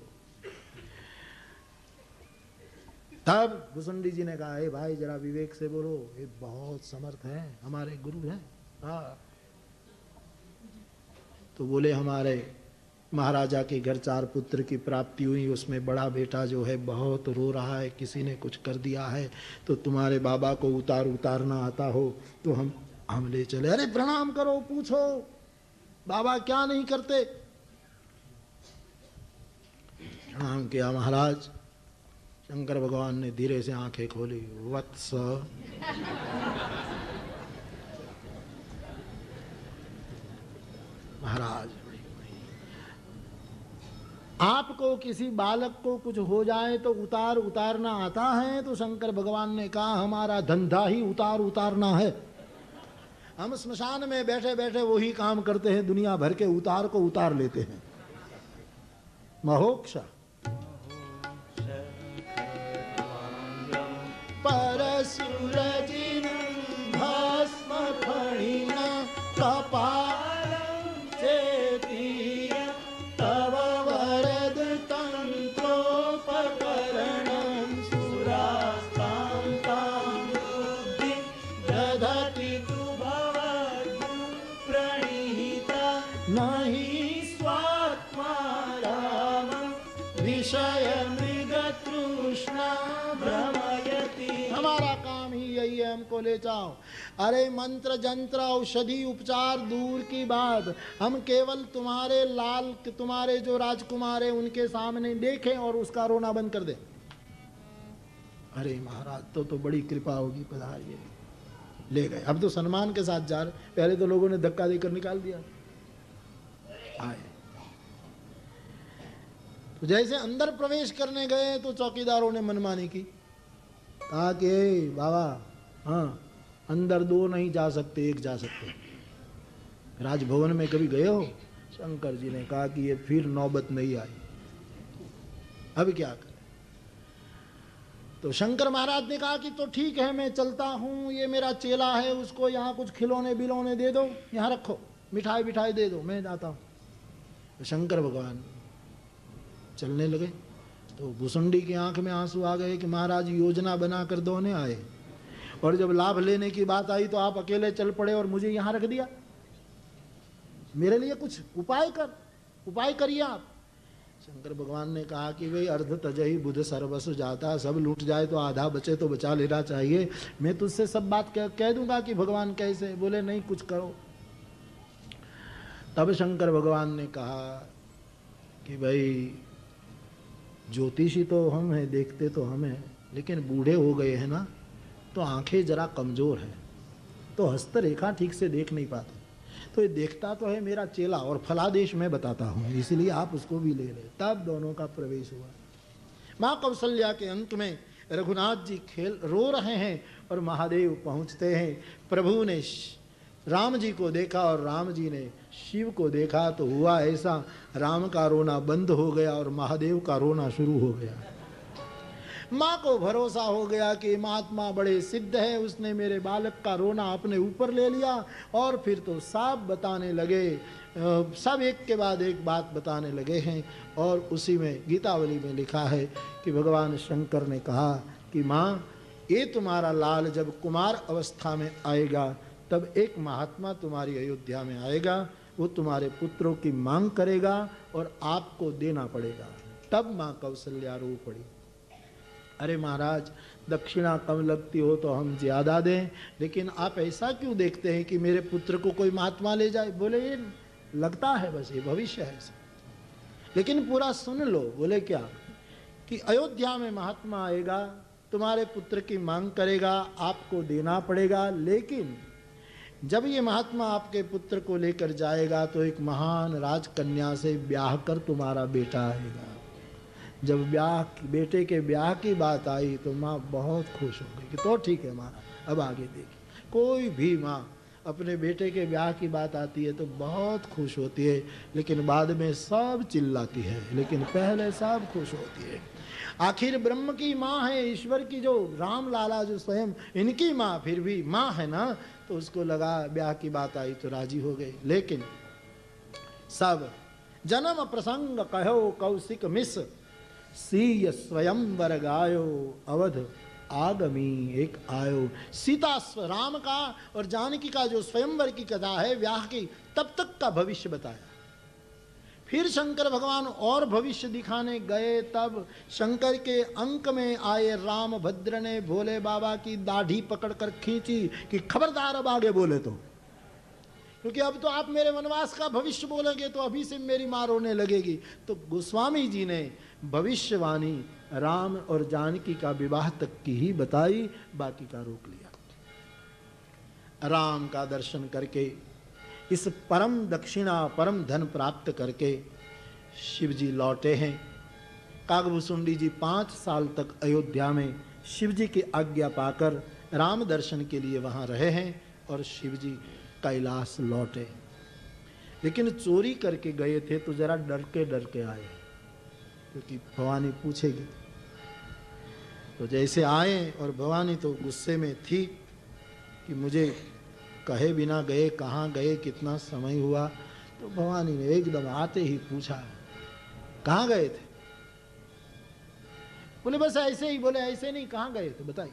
तब भुसुंडी जी ने कहा, हे भाई जरा विवेक से बोलो, ये बहुत समर्थ हैं, हमारे गुरु हैं। हाँ। तो बोले हमारे महाराजा के घर 4 पुत्र की प्राप्ति हुई, उसमें बड़ा बेटा जो है बहुत रो रहा है, किसी ने कुछ कर दिया है, तो तुम्हारे बाबा को उतारना आता हो तो हम ले चले। अरे प्रणाम करो, पूछो बाबा क्या नहीं करते। प्रणाम किया महाराज। शंकर भगवान ने धीरे से आंखें खोली। वत्स, महाराज आपको किसी बालक को कुछ हो जाए तो उतारना आता है? तो शंकर भगवान ने कहा हमारा धंधा ही उतारना है। हम स्मशान में बैठे बैठे वही काम करते हैं, दुनिया भर के उतार को उतार लेते हैं। महोक्ष परसुरजिन भस्म फणिन कपालं चेति तव वरद तंत्रोपकरणं सुरास्तां तां बुद्धि दधति तु भवद्भु प्रणीता नहि स्वात्मा राम विषय मृग तृष्णा भ्रमयति। हमारा काम ही यही है, हमको ले जाओ। अरे मंत्र जंत्र औषधि उपचार दूर की बात, हम केवल तुम्हारे लाल, तुम्हारे जो राजकुमार है उनके सामने देखें और उसका रोना बंद कर दें। अरे महाराज तो बड़ी कृपा होगी, पधारिए। ले गए। अब तो सम्मान के साथ जा रहे, पहले तो लोगों ने धक्का देकर निकाल दिया। आए तो जैसे अंदर प्रवेश करने गए तो चौकीदारों ने मनमानी की, कहा कि बाबा हाँ अंदर 2 नहीं जा सकते, 1 जा सकते। राजभवन में कभी गए हो? शंकर जी ने कहा कि ये फिर नौबत नहीं आई, अब क्या करें? तो शंकर महाराज ने कहा कि तो ठीक है मैं चलता हूँ, ये मेरा चेला है, उसको यहाँ कुछ खिलौने बिलौने दे दो, यहाँ रखो, मिठाई बिठाई दे दो, मैं जाता हूँ। तो शंकर भगवान चलने लगे तो भुसुंडी की आंख में आंसू आ गए कि महाराज योजना बनाकर दोने आए और जब लाभ लेने की बात आई तो आप अकेले चल पड़े और मुझे यहाँ रख दिया। मेरे लिए कुछ उपाय करिए आप। शंकर भगवान ने कहा कि भाई अर्ध तजहि बुध सर्वस्व जाता, सब लूट जाए तो आधा बचे तो बचा लेना चाहिए। मैं तुझसे सब बात कह दूंगा कि भगवान कैसे। बोले नहीं कुछ करो। तब शंकर भगवान ने कहा कि भाई ज्योतिषी तो हम हैं, देखते तो हम हैं, लेकिन बूढ़े हो गए हैं ना तो आंखें जरा कमजोर है, तो हस्तरेखा ठीक से देख नहीं पाते। तो ये देखता तो है मेरा चेला और फलादेश मैं बताता हूँ, इसलिए आप उसको भी ले ले। तब दोनों का प्रवेश हुआ। माँ कौशल्या के अंत में रघुनाथ जी रो रहे हैं और महादेव पहुँचते हैं। प्रभु ने राम जी को देखा और राम जी ने शिव को देखा, तो हुआ ऐसा, राम का रोना बंद हो गया और महादेव का रोना शुरू हो गया। माँ को भरोसा हो गया कि महात्मा बड़े सिद्ध है, उसने मेरे बालक का रोना अपने ऊपर ले लिया। और फिर तो सब बताने लगे, सब एक के बाद एक बात बताने लगे हैं। और उसी में गीतावली में लिखा है कि भगवान शंकर ने कहा कि माँ ये तुम्हारा लाल जब कुमार अवस्था में आएगा तब एक महात्मा तुम्हारी अयोध्या में आएगा, वो तुम्हारे पुत्रों की मांग करेगा और आपको देना पड़ेगा। तब माँ कौशल्या रो पड़ी। अरे महाराज दक्षिणा कम लगती हो तो हम ज्यादा दें, लेकिन आप ऐसा क्यों देखते हैं कि मेरे पुत्र को कोई महात्मा ले जाए? बोले ये लगता है, बस ये भविष्य है, लेकिन पूरा सुन लो। बोले क्या? कि अयोध्या में महात्मा आएगा, तुम्हारे पुत्र की मांग करेगा, आपको देना पड़ेगा, लेकिन जब ये महात्मा आपके पुत्र को लेकर जाएगा तो एक महान राजकन्या से ब्याह कर तुम्हारा बेटा आएगा। जब बेटे के ब्याह की बात आई तो माँ बहुत खुश हो गई कि तो ठीक है माँ, अब आगे देखिए। कोई भी माँ अपने बेटे के ब्याह की बात आती है तो बहुत खुश होती है, लेकिन बाद में सब चिल्लाती है, लेकिन पहले सब खुश होती है। आखिर ब्रह्म की माँ है, ईश्वर की जो राम लाला जो स्वयं इनकी माँ फिर भी माँ है ना, तो उसको लगा ब्याह की बात आई तो राजी हो गई। लेकिन सब जन्म प्रसंग कहो कौशिक मिस सीय स्वयंवर गायो अवध आगमी एक आयो। सीता राम का और जानकी का जो स्वयंवर की कथा है ब्याह की, तब तक का भविष्य बताया। फिर शंकर भगवान और भविष्य दिखाने गए, तब शंकर के अंक में आए रामभद्र ने भोले बाबा की दाढ़ी पकड़कर खींची कि खबरदार अब आगे बोले तो, क्योंकि अब तो आप मेरे वनवास का भविष्य बोलेंगे तो अभी से मेरी मां रोने लगेगी। तो गोस्वामी जी ने भविष्यवाणी राम और जानकी का विवाह तक की ही बताई, बाकी का रोक लिया। राम का दर्शन करके, इस परम दक्षिणा परम धन प्राप्त करके शिव जी लौटे हैं। कागभूषुंडी जी 5 साल तक अयोध्या में शिव जी की आज्ञा पाकर राम दर्शन के लिए वहाँ रहे हैं और शिव जी कैलाश लौटे। लेकिन चोरी करके गए थे तो जरा डर के आए, क्योंकि भवानी पूछेगी। तो जैसे आए और भवानी तो गुस्से में थी कि मुझे कहे बिना गए, कहाँ गए, कितना समय हुआ। तो भवानी ने एकदम आते ही पूछा, कहाँ गए थे? बोले बस ऐसे ही। बोले ऐसे नहीं, कहाँ गए थे बताइए।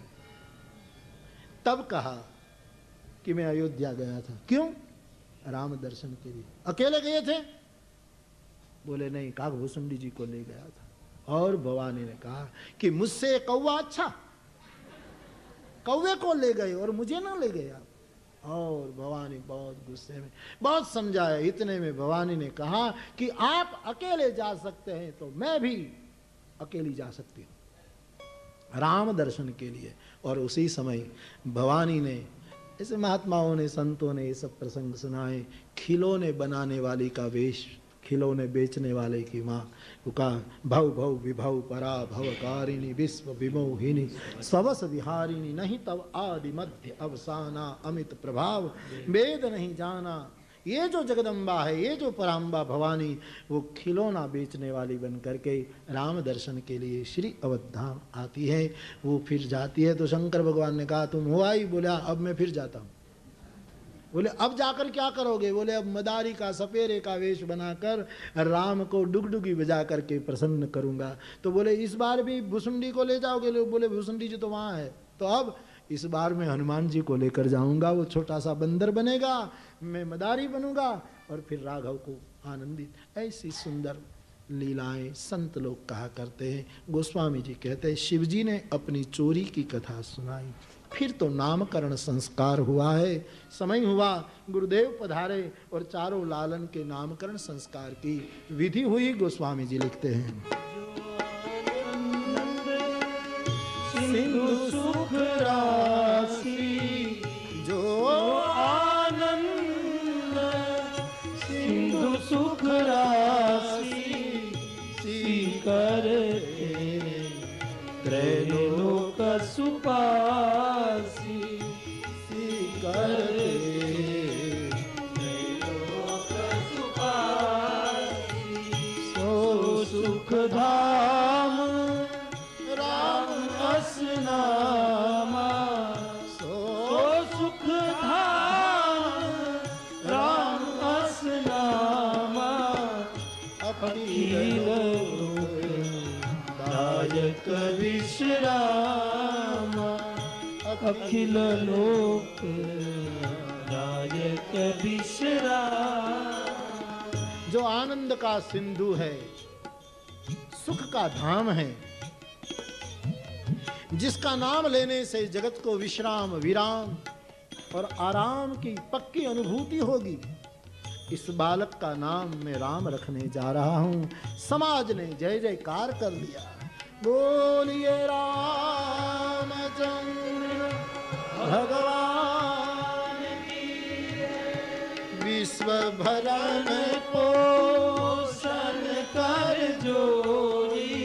तब कहा कि मैं अयोध्या गया था। क्यों? राम दर्शन के लिए। अकेले गए थे? बोले नहीं, कागभूषुंडी जी को ले गया था। और भवानी ने कहा कि मुझसे कौवा अच्छा, कौवे को ले गए और मुझे ना ले गए आप। और भवानी बहुत गुस्से में, बहुत समझाया। इतने में भवानी ने कहा कि आप अकेले जा सकते हैं तो मैं भी अकेली जा सकती हूँ राम दर्शन के लिए। और उसी समय भवानी ने, ऐसे महात्माओं ने, संतों ने ये सब प्रसंग सुनाए। खिलौने बनाने वाली का वेश, खिलौने बेचने वाले की माँ का भव भव विभव परा भवकारिणी विश्व विमोहिनी स्वस विहारिणी नहीं तब आदि मध्य अवसाना अमित प्रभाव वेद नहीं जाना। ये जो जगदम्बा है, ये जो पराम्बा भवानी, वो खिलौना बेचने वाली बन करके राम दर्शन के लिए श्री अवधाम आती है। वो फिर जाती है तो शंकर भगवान ने कहा तुम हो आई? बोला अब मैं फिर जाता हूँ। बोले अब जाकर क्या करोगे? बोले अब मदारी का सपेरे का वेश बनाकर राम को डुगडुगी बजा करके प्रसन्न करूंगा। तो बोले इस बार भी भुसुंडी को ले जाओगे? बोले भुसुंडी जी तो वहाँ है। तो अब इस बार मैं हनुमान जी को लेकर जाऊंगा, वो छोटा सा बंदर बनेगा, मैं मदारी बनूंगा और फिर राघव को आनंदित। ऐसी सुंदर लीलाएं संत लोग कहा करते हैं। गोस्वामी जी कहते हैं शिव जी ने अपनी चोरी की कथा सुनाई। फिर तो नामकरण संस्कार हुआ है, समय हुआ, गुरुदेव पधारे और चारों लालन के नामकरण संस्कार की विधि हुई। गोस्वामी जी लिखते हैं सिंधु सुख राशि जो आनंद, सिंधु सुख राशि सीकर त्रैलोक सुपासी सीकर त्रैलोक सुपासी सो सुख धाम राम असनामा, सो सुख धाम राम असनामा अखिल दायक विश्राम, अखिल लोक दायक विश्राम। जो आनंद का सिंधु है, सुख का धाम है, जिसका नाम लेने से जगत को विश्राम, विराम और आराम की पक्की अनुभूति होगी, इस बालक का नाम मैं राम रखने जा रहा हूं। समाज ने जय जयकार कर लिया। बोलिए रामचंद्र भगवान की। विश्व भरण पोषण कर जोरी,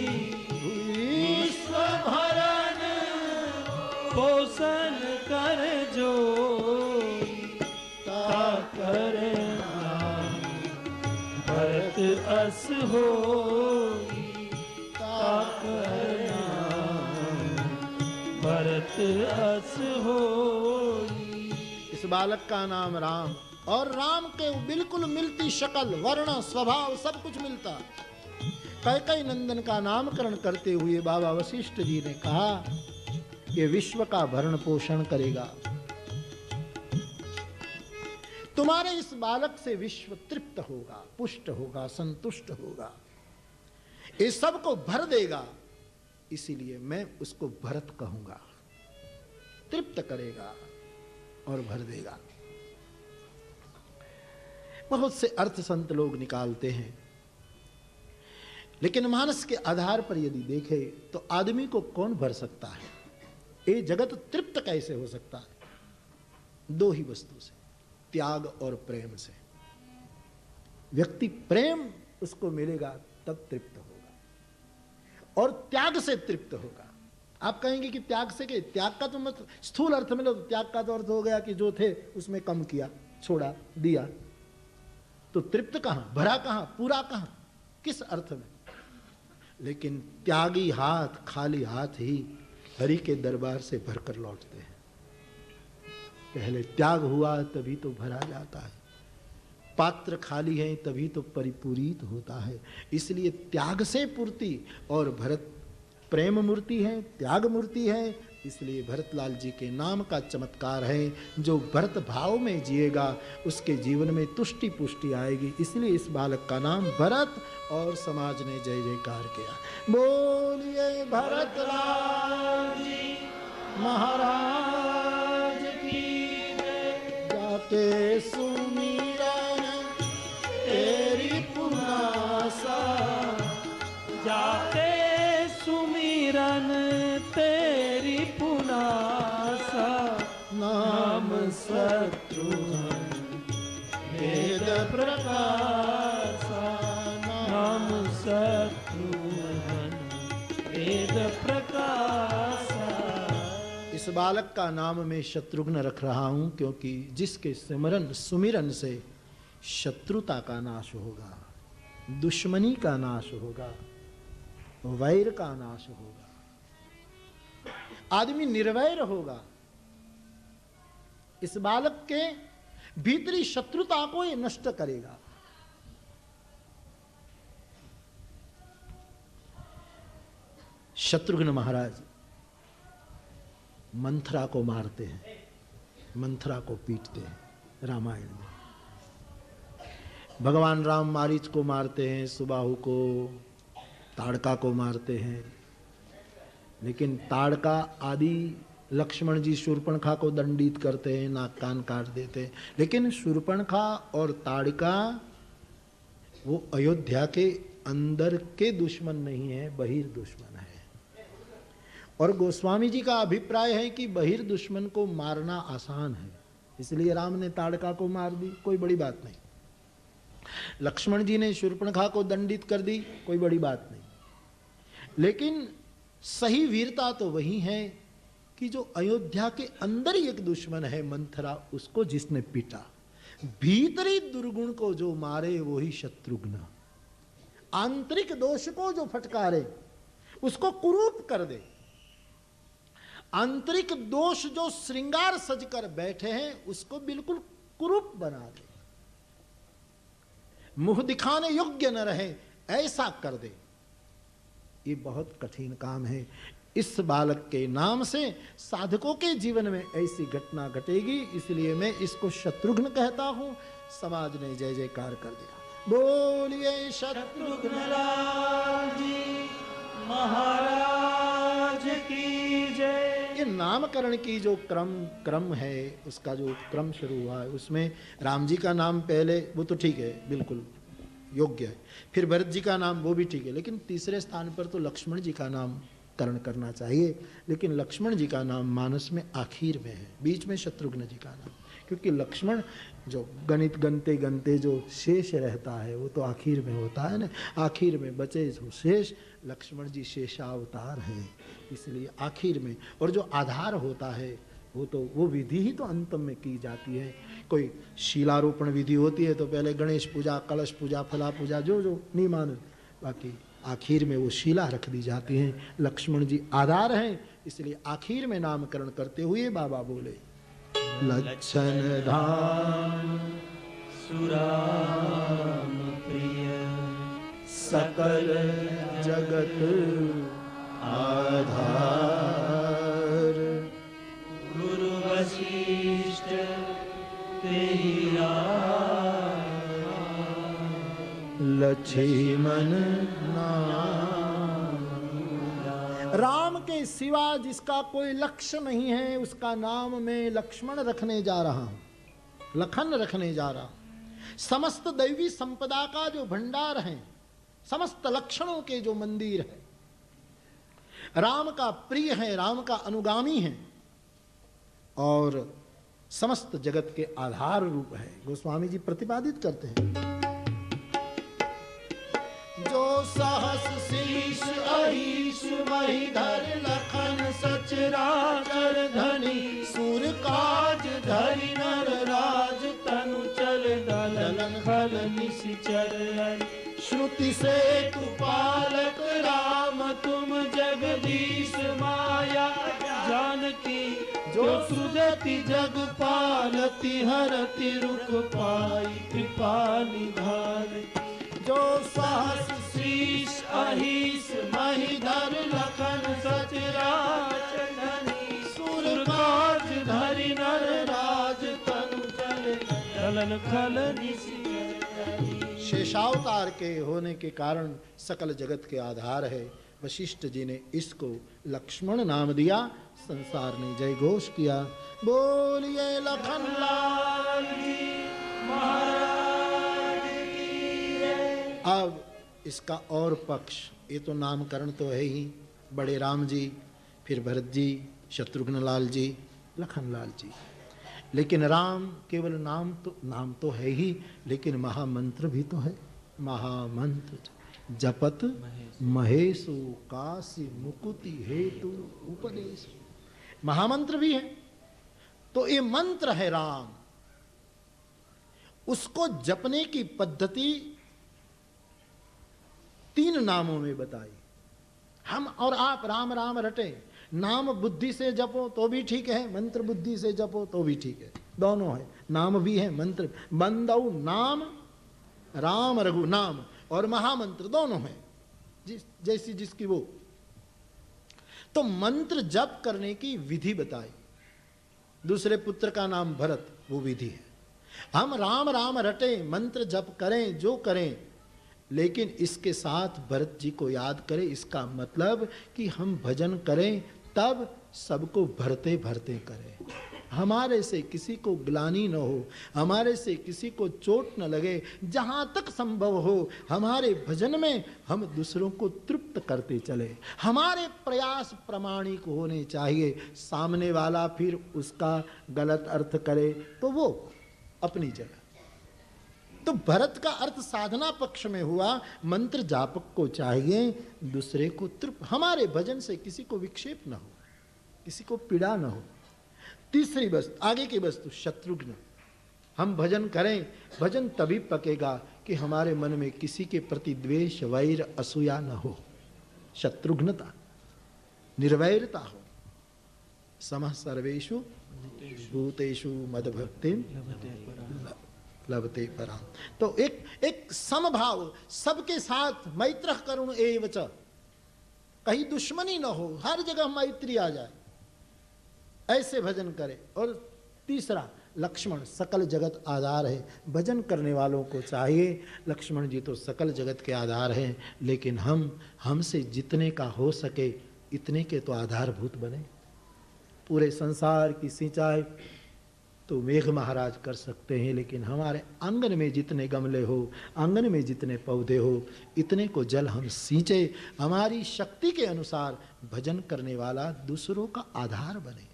विश्व भरण पोषण कर जोरी, ताकर भरत अस होई, ताकर भरत अस होई। इस बालक का नाम राम, और राम के बिल्कुल मिलती शक्ल, वर्ण, स्वभाव सब कुछ मिलता। कैकेयी नंदन का नामकरण करते हुए बाबा वशिष्ठ जी ने कहा कि विश्व का भरण पोषण करेगा। तुम्हारे इस बालक से विश्व तृप्त होगा, पुष्ट होगा, संतुष्ट होगा, ये सबको भर देगा, इसीलिए मैं उसको भरत कहूंगा। तृप्त करेगा और भर देगा। बहुत से अर्थ संत लोग निकालते हैं, लेकिन मानस के आधार पर यदि देखे तो आदमी को कौन भर सकता है? ये जगत तृप्त कैसे हो सकता है? दो ही वस्तु से, त्याग और प्रेम से। व्यक्ति प्रेम उसको मिलेगा तब तृप्त होगा, और त्याग से तृप्त होगा। आप कहेंगे कि त्याग से के, त्याग का तो मतलब स्थूल अर्थ में लो, त्याग का तो अर्थ हो गया कि जो थे उसमें कम किया, छोड़ा, दिया। तो तृप्त कहां, भरा कहां, पूरा कहां, किस अर्थ में? लेकिन त्यागी हाथ, खाली हाथ ही हरि के दरबार से भरकर लौटते हैं। पहले त्याग हुआ तभी तो भरा जाता है। पात्र खाली है तभी तो परिपूरित होता है। इसलिए त्याग से पूर्ति, और भरत प्रेम मूर्ति है, त्याग मूर्ति है। इसलिए भरतलाल जी के नाम का चमत्कार है, जो भरत भाव में जिएगा उसके जीवन में तुष्टि पुष्टि आएगी। इसलिए इस बालक का नाम भरत, और समाज ने जय जयकार किया। बोलिए भरतलाल जी महाराज की जय। जाके सुमिरन तेरी पुनासा, जाके सुमिरन तेरी पुनासा, नाम शत्रुघ्न वेद प्रकाशा, नाम शत्रुघ्न वेद प्रकाशा। इस बालक का नाम मैं शत्रुघ्न रख रहा हूं, क्योंकि जिसके सिमरन सुमिरन से शत्रुता का नाश होगा, दुश्मनी का नाश होगा, वैर का नाश होगा, आदमी निर्वैर होगा। इस बालक के भीतरी शत्रुता को ये नष्ट करेगा। शत्रुघ्न महाराज मंथरा को मारते हैं, मंथरा को पीटते हैं रामायण में। भगवान राम मारीच को मारते हैं, सुबाहु को, ताड़का को मारते हैं। लेकिन ताड़का आदि लक्ष्मण जी शूर्पणखा को दंडित करते हैं, नाक कान काट देते हैं। लेकिन शूर्पणखा और ताड़का वो अयोध्या के अंदर के दुश्मन नहीं है, बहिर दुश्मन है। और गोस्वामी जी का अभिप्राय है कि बहिर दुश्मन को मारना आसान है, इसलिए राम ने ताड़का को मार दी, कोई बड़ी बात नहीं। लक्ष्मण जी ने शूर्पणखा को दंडित कर दी, कोई बड़ी बात नहीं। लेकिन सही वीरता तो वही है कि जो अयोध्या के अंदर ही एक दुश्मन है मंथरा, उसको जिसने पीटा। भीतरी दुर्गुण को जो मारे वो ही शत्रुघ्न। आंतरिक दोष को जो फटकारे उसको कुरूप कर दे। आंतरिक दोष जो श्रृंगार सजकर बैठे हैं उसको बिल्कुल कुरूप बना दे, मुंह दिखाने योग्य न रहे ऐसा कर दे। ये बहुत कठिन काम है। इस बालक के नाम से साधकों के जीवन में ऐसी घटना घटेगी, इसलिए मैं इसको शत्रुघ्न कहता हूं। समाज ने जय जयकार कर दिया। बोलिए शत्रुघ्न लाल जी महाराज की जय। ये नामकरण की जो क्रम है, उसका जो क्रम शुरू हुआ है, उसमें राम जी का नाम पहले, वो तो ठीक है, बिल्कुल योग्य है। फिर भरत जी का नाम, वो भी ठीक है। लेकिन तीसरे स्थान पर तो लक्ष्मण जी का नाम करण करना चाहिए। लेकिन लक्ष्मण जी का नाम मानस में आखिर में है, बीच में शत्रुघ्न जी का नाम। क्योंकि लक्ष्मण जो गणित गनते गनते जो शेष रहता है वो तो आखिर में होता है ना, आखिर में बचे जो शेष, लक्ष्मण जी शेषावतार है, इसलिए आखिर में। और जो आधार होता है वो विधि ही तो अंतम में की जाती है। कोई शीलारोपण विधि होती है तो पहले गणेश पूजा, कलश पूजा, फला पूजा, जो जो नियमान, बाकी आखिर में वो शिला रख दी जाती हैं। लक्ष्मण जी आधार हैं, इसलिए आखिर में नामकरण करते हुए बाबा बोले लक्षण धाम सुराम प्रिय सकल जगत आधार, गुरु वशिष्ठ तेरी लक्ष्मण नाम। राम के सिवा जिसका कोई लक्ष्य नहीं है, उसका नाम मैं लक्ष्मण रखने जा रहा हूं, लखन रखने जा रहा हूं। समस्त दैवी संपदा का जो भंडार है, समस्त लक्षणों के जो मंदिर है, राम का प्रिय है, राम का अनुगामी है और समस्त जगत के आधार रूप है। गोस्वामी जी प्रतिपादित करते हैं, जो सहस शीश अहिष महिधर लखन सचराचर धनी, सुर काज धरि नर राज तनु चल दलन खल निश्चर। श्रुति से तु पालक राम तुम जगदीश माया, जानकी जो सुजति जग पालती, हरति रुक पाई कृपा निधान। जो सहस शीश अहिष महिधर लखन सचराचर धनी, सुर काज धरि नर राज तनु चल दलन खल निश्चर। शेषावतार के होने के कारण सकल जगत के आधार है। वशिष्ठ जी ने इसको लक्ष्मण नाम दिया, संसार ने जय घोष किया, बोलिए लखन लाल जी महाराज की जय। अब इसका और पक्ष, ये तो नामकरण तो है ही, बड़े राम जी, फिर भरत जी, शत्रुघ्न लाल जी, लखन लाल जी, लेकिन राम केवल नाम तो है ही, लेकिन महामंत्र भी तो है। महामंत्र जपत महेशो काशी मुकुति हेतु उपदेश, महामंत्र भी है। तो ये मंत्र है राम, उसको जपने की पद्धति 3 नामों में बताई। हम और आप राम राम रटे, नाम बुद्धि से जपो तो भी ठीक है, मंत्र बुद्धि से जपो तो भी ठीक है, दोनों है। नाम भी है, मंत्र, बंदौ नाम राम रघु नाम, और महामंत्र दोनों है, जैसी जिसकी वो। तो मंत्र जप करने की विधि बताई। दूसरे पुत्र का नाम भरत, वो विधि है। हम राम राम रटे, मंत्र जप करें जो करें, लेकिन इसके साथ भरत जी को याद करें। इसका मतलब कि हम भजन करें तब सबको भरते भरते करें, हमारे से किसी को ग्लानि न हो, हमारे से किसी को चोट न लगे। जहाँ तक संभव हो हमारे भजन में हम दूसरों को तृप्त करते चले। हमारे प्रयास प्रामाणिक होने चाहिए। सामने वाला फिर उसका गलत अर्थ करे तो वो अपनी जगह। तो भरत का अर्थ साधना पक्ष में हुआ, मंत्र जापक को चाहिए दूसरे को तृप्त, हमारे भजन से किसी को विक्षेप न हो, किसी को पीड़ा न हो। तीसरी वस्तु, आगे की वस्तु, शत्रुघ्न। हम भजन करें, भजन तभी पकेगा कि हमारे मन में किसी के प्रति द्वेष वैर असूया न हो, शत्रुघ्नता, निर्वैरता हो। समः सर्वेषु भूतेषु मद्भक्तिं लभते पराम। तो एक समभाव, सबके साथ मैत्र करुण एव च, कहीं दुश्मनी न हो, हर जगह मैत्री आ जाए, ऐसे भजन करे। और तीसरा लक्ष्मण, सकल जगत आधार है, भजन करने वालों को चाहिए। लक्ष्मण जी तो सकल जगत के आधार हैं, लेकिन हमसे जितने का हो सके इतने के तो आधारभूत बने। पूरे संसार की सिंचाई तो मेघ महाराज कर सकते हैं, लेकिन हमारे आंगन में जितने गमले हो, आंगन में जितने पौधे हो, इतने को जल हम सींचे। हमारी शक्ति के अनुसार भजन करने वाला दूसरों का आधार बने,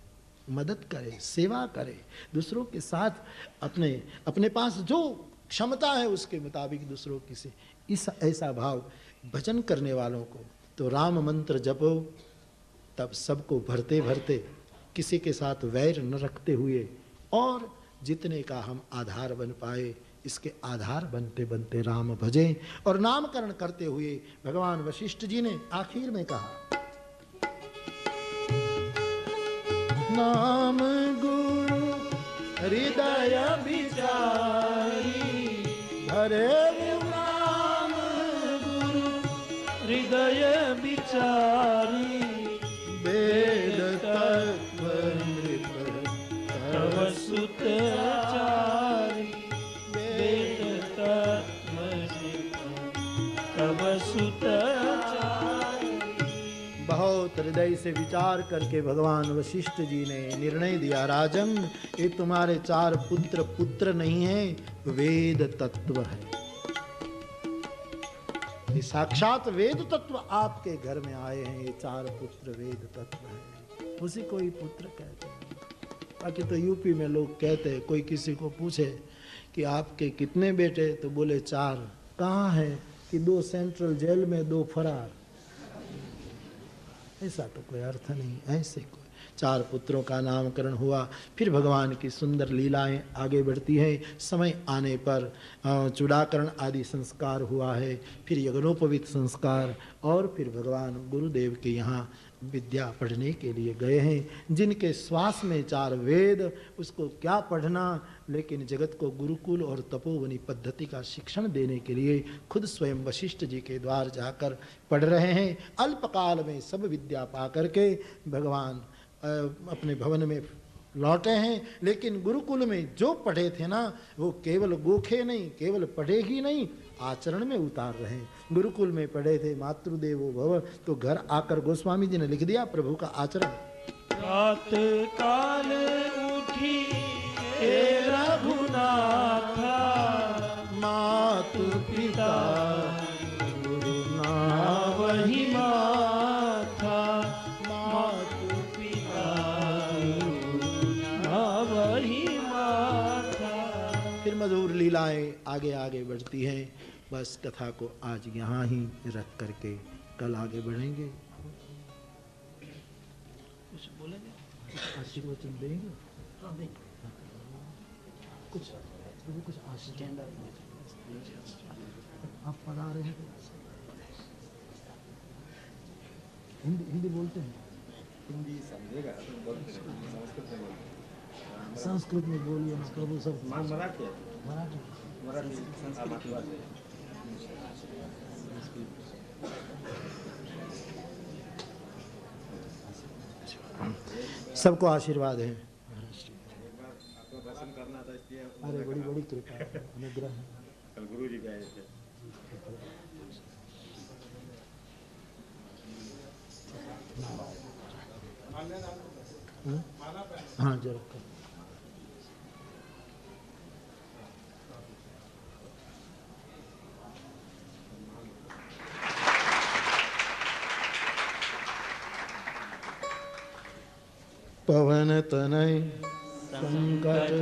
मदद करे, सेवा करे, दूसरों के साथ अपने पास जो क्षमता है उसके मुताबिक दूसरों की से, इस ऐसा भाव भजन करने वालों को। तो राम मंत्र जपो, तब सबको भरते भरते, किसी के साथ वैर न रखते हुए, और जितने का हम आधार बन पाए, इसके आधार बनते बनते राम भजें। और नामकरण करते हुए भगवान वशिष्ठ जी ने आखिर में कहा, नाम गुरु हृदय विचारी, हरे नाम गुरु हृदय विचारी, वेद तत्व तव सुत चारी, वेद तत्व हृदय से विचार करके भगवान वशिष्ठ जी ने निर्णय दिया, राजन ये तुम्हारे 4 पुत्र पुत्र नहीं है, वेद तत्व है। ये साक्षात वेद तत्व आपके घर में आए हैं। ये 4 पुत्र वेद तत्व है, उसी को ही पुत्र कहते हैं। बाकी तो यूपी में लोग कहते हैं, कोई किसी को पूछे कि आपके कितने बेटे, तो बोले 4। कहाँ है कि 2 सेंट्रल जेल में, 2 फरार। ऐसा तो कोई अर्थ नहीं। ऐसे कोई 4 पुत्रों का नामकरण हुआ। फिर भगवान की सुंदर लीलाएं आगे बढ़ती हैं। समय आने पर चूड़ाकरण आदि संस्कार हुआ है, फिर यज्ञोपवीत संस्कार, और फिर भगवान गुरुदेव के यहाँ विद्या पढ़ने के लिए गए हैं। जिनके श्वास में 4 वेद, उसको क्या पढ़ना, लेकिन जगत को गुरुकुल और तपोवनी पद्धति का शिक्षण देने के लिए खुद स्वयं वशिष्ठ जी के द्वार जाकर पढ़ रहे हैं। अल्पकाल में सब विद्या पा करके भगवान अपने भवन में लौटे हैं। लेकिन गुरुकुल में जो पढ़े थे ना, वो केवल गोखे नहीं, केवल पढ़े ही नहीं, आचरण में उतार रहे हैं। गुरुकुल में पढ़े थे मातृदेवो भव, तो घर आकर गोस्वामी जी ने लिख दिया प्रभु का आचरण। प्रात काल उठी हे रघुनाथा, मातु पिता गुरु वही माथा, मातु पिता वही माथा। फिर मधुर लीलाएं आगे आगे बढ़ती हैं। बस कथा को आज यहाँ ही रख करके कल आगे बढ़ेंगे। कुछ बोलेंगे, आशीर्वचन देंगे, कुछ आशीर्वाद आप पढ़ा रहे हैं। हिंदी बोलते हैं? हिंदी समझेगा, संस्कृत में बोलिए ना प्रभु। सब मराठी मराठी मराठी सबको आशीर्वाद है। आपको दर्शन करना था, इसलिए अरे बड़ी बड़ी कृपा है, अनुग्रह है। कल गुरु जी गए थे। हाँ जरूर। पवन तनय संकट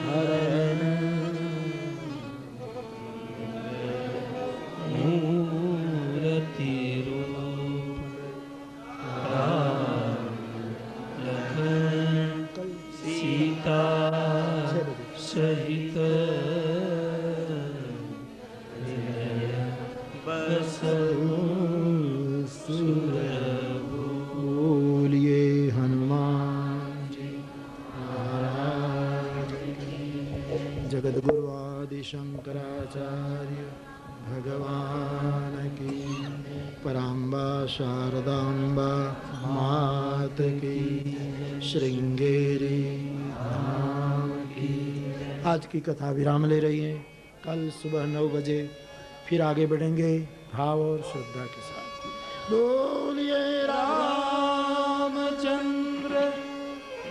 हरण, मूर्ति रूप राम लखन सीता सहित बसहु सुर। बोलिए हनुमान जी महाराज की। जगत गुरु आदि शंकराचार्य भगवान की। पराम्बा शारदाम्बा मात की। श्रृंगेरी धाम की। आज की कथा विराम ले रही है। कल सुबह 9 बजे फिर आगे बढ़ेंगे भाव और श्रद्धा के साथ। बोलिए रामचंद्र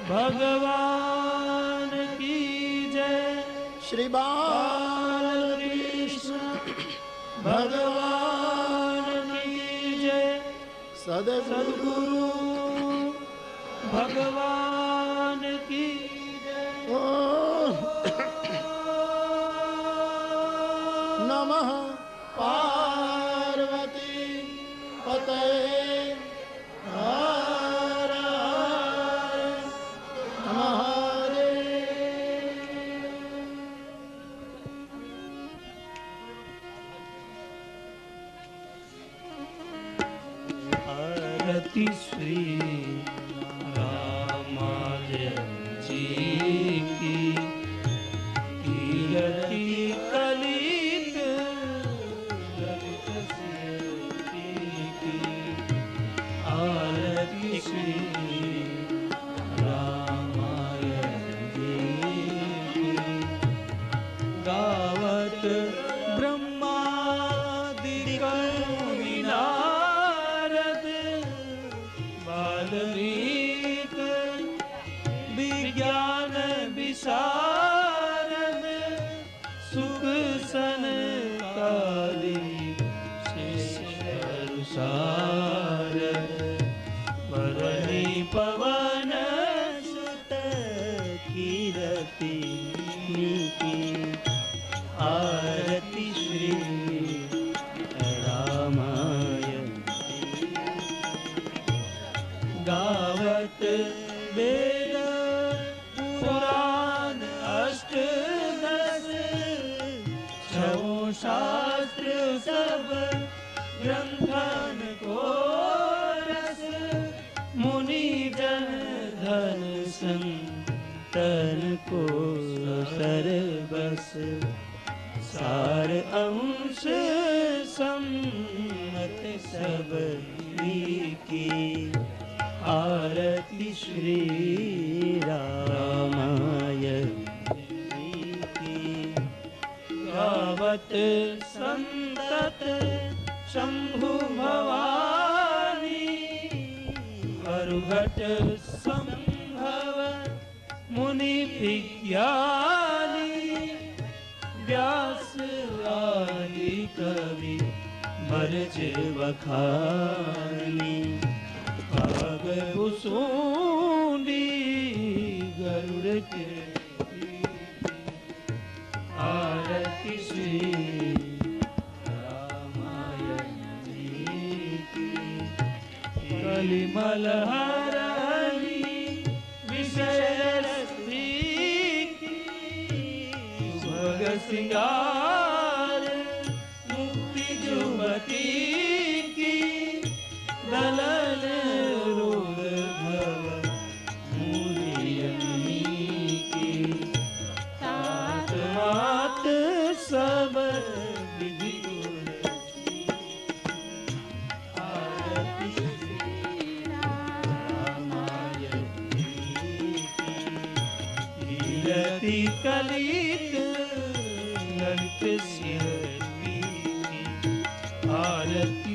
भगवान की जय। श्री बालकृष्ण भगवान की जय। सदगुरु भगवान की जय। नमः पार्वती पतये हर हर महादेव। आरती श्री रामाजय जी की। कीरति कलित ललित सेती की। आरती श्री रामायण जी की। गावत ब्रह्मादि करुणी नारद विज्ञान विशारद सुख सनकादि शेषरुसार वरणी पवन सुत कीरति की आरती श्री रामायण गावत वेद पुराण अष्टदश छो शास्त्र सब ग्रंथन को रस मुनि जन धन संतन को सरबस सार अंश सम्मत सब की आरती श्री रामायण की गावत संतत शंभु भवानी हरुघट संभव मुनि विज्ञानी व्यास आदि कवि बरज बखानी भाग भुसुंडी गरुड़ के आरती श्री रामायण जी की कलिमल हरणी विषय रस्ती की सुभग सिंगार मुक्ति जुबती की दलन रोग भव मूलियनी की तात मात सब विधि गुण की आरती श्री रामायण की कीरति कलित ललित सिंह की आरती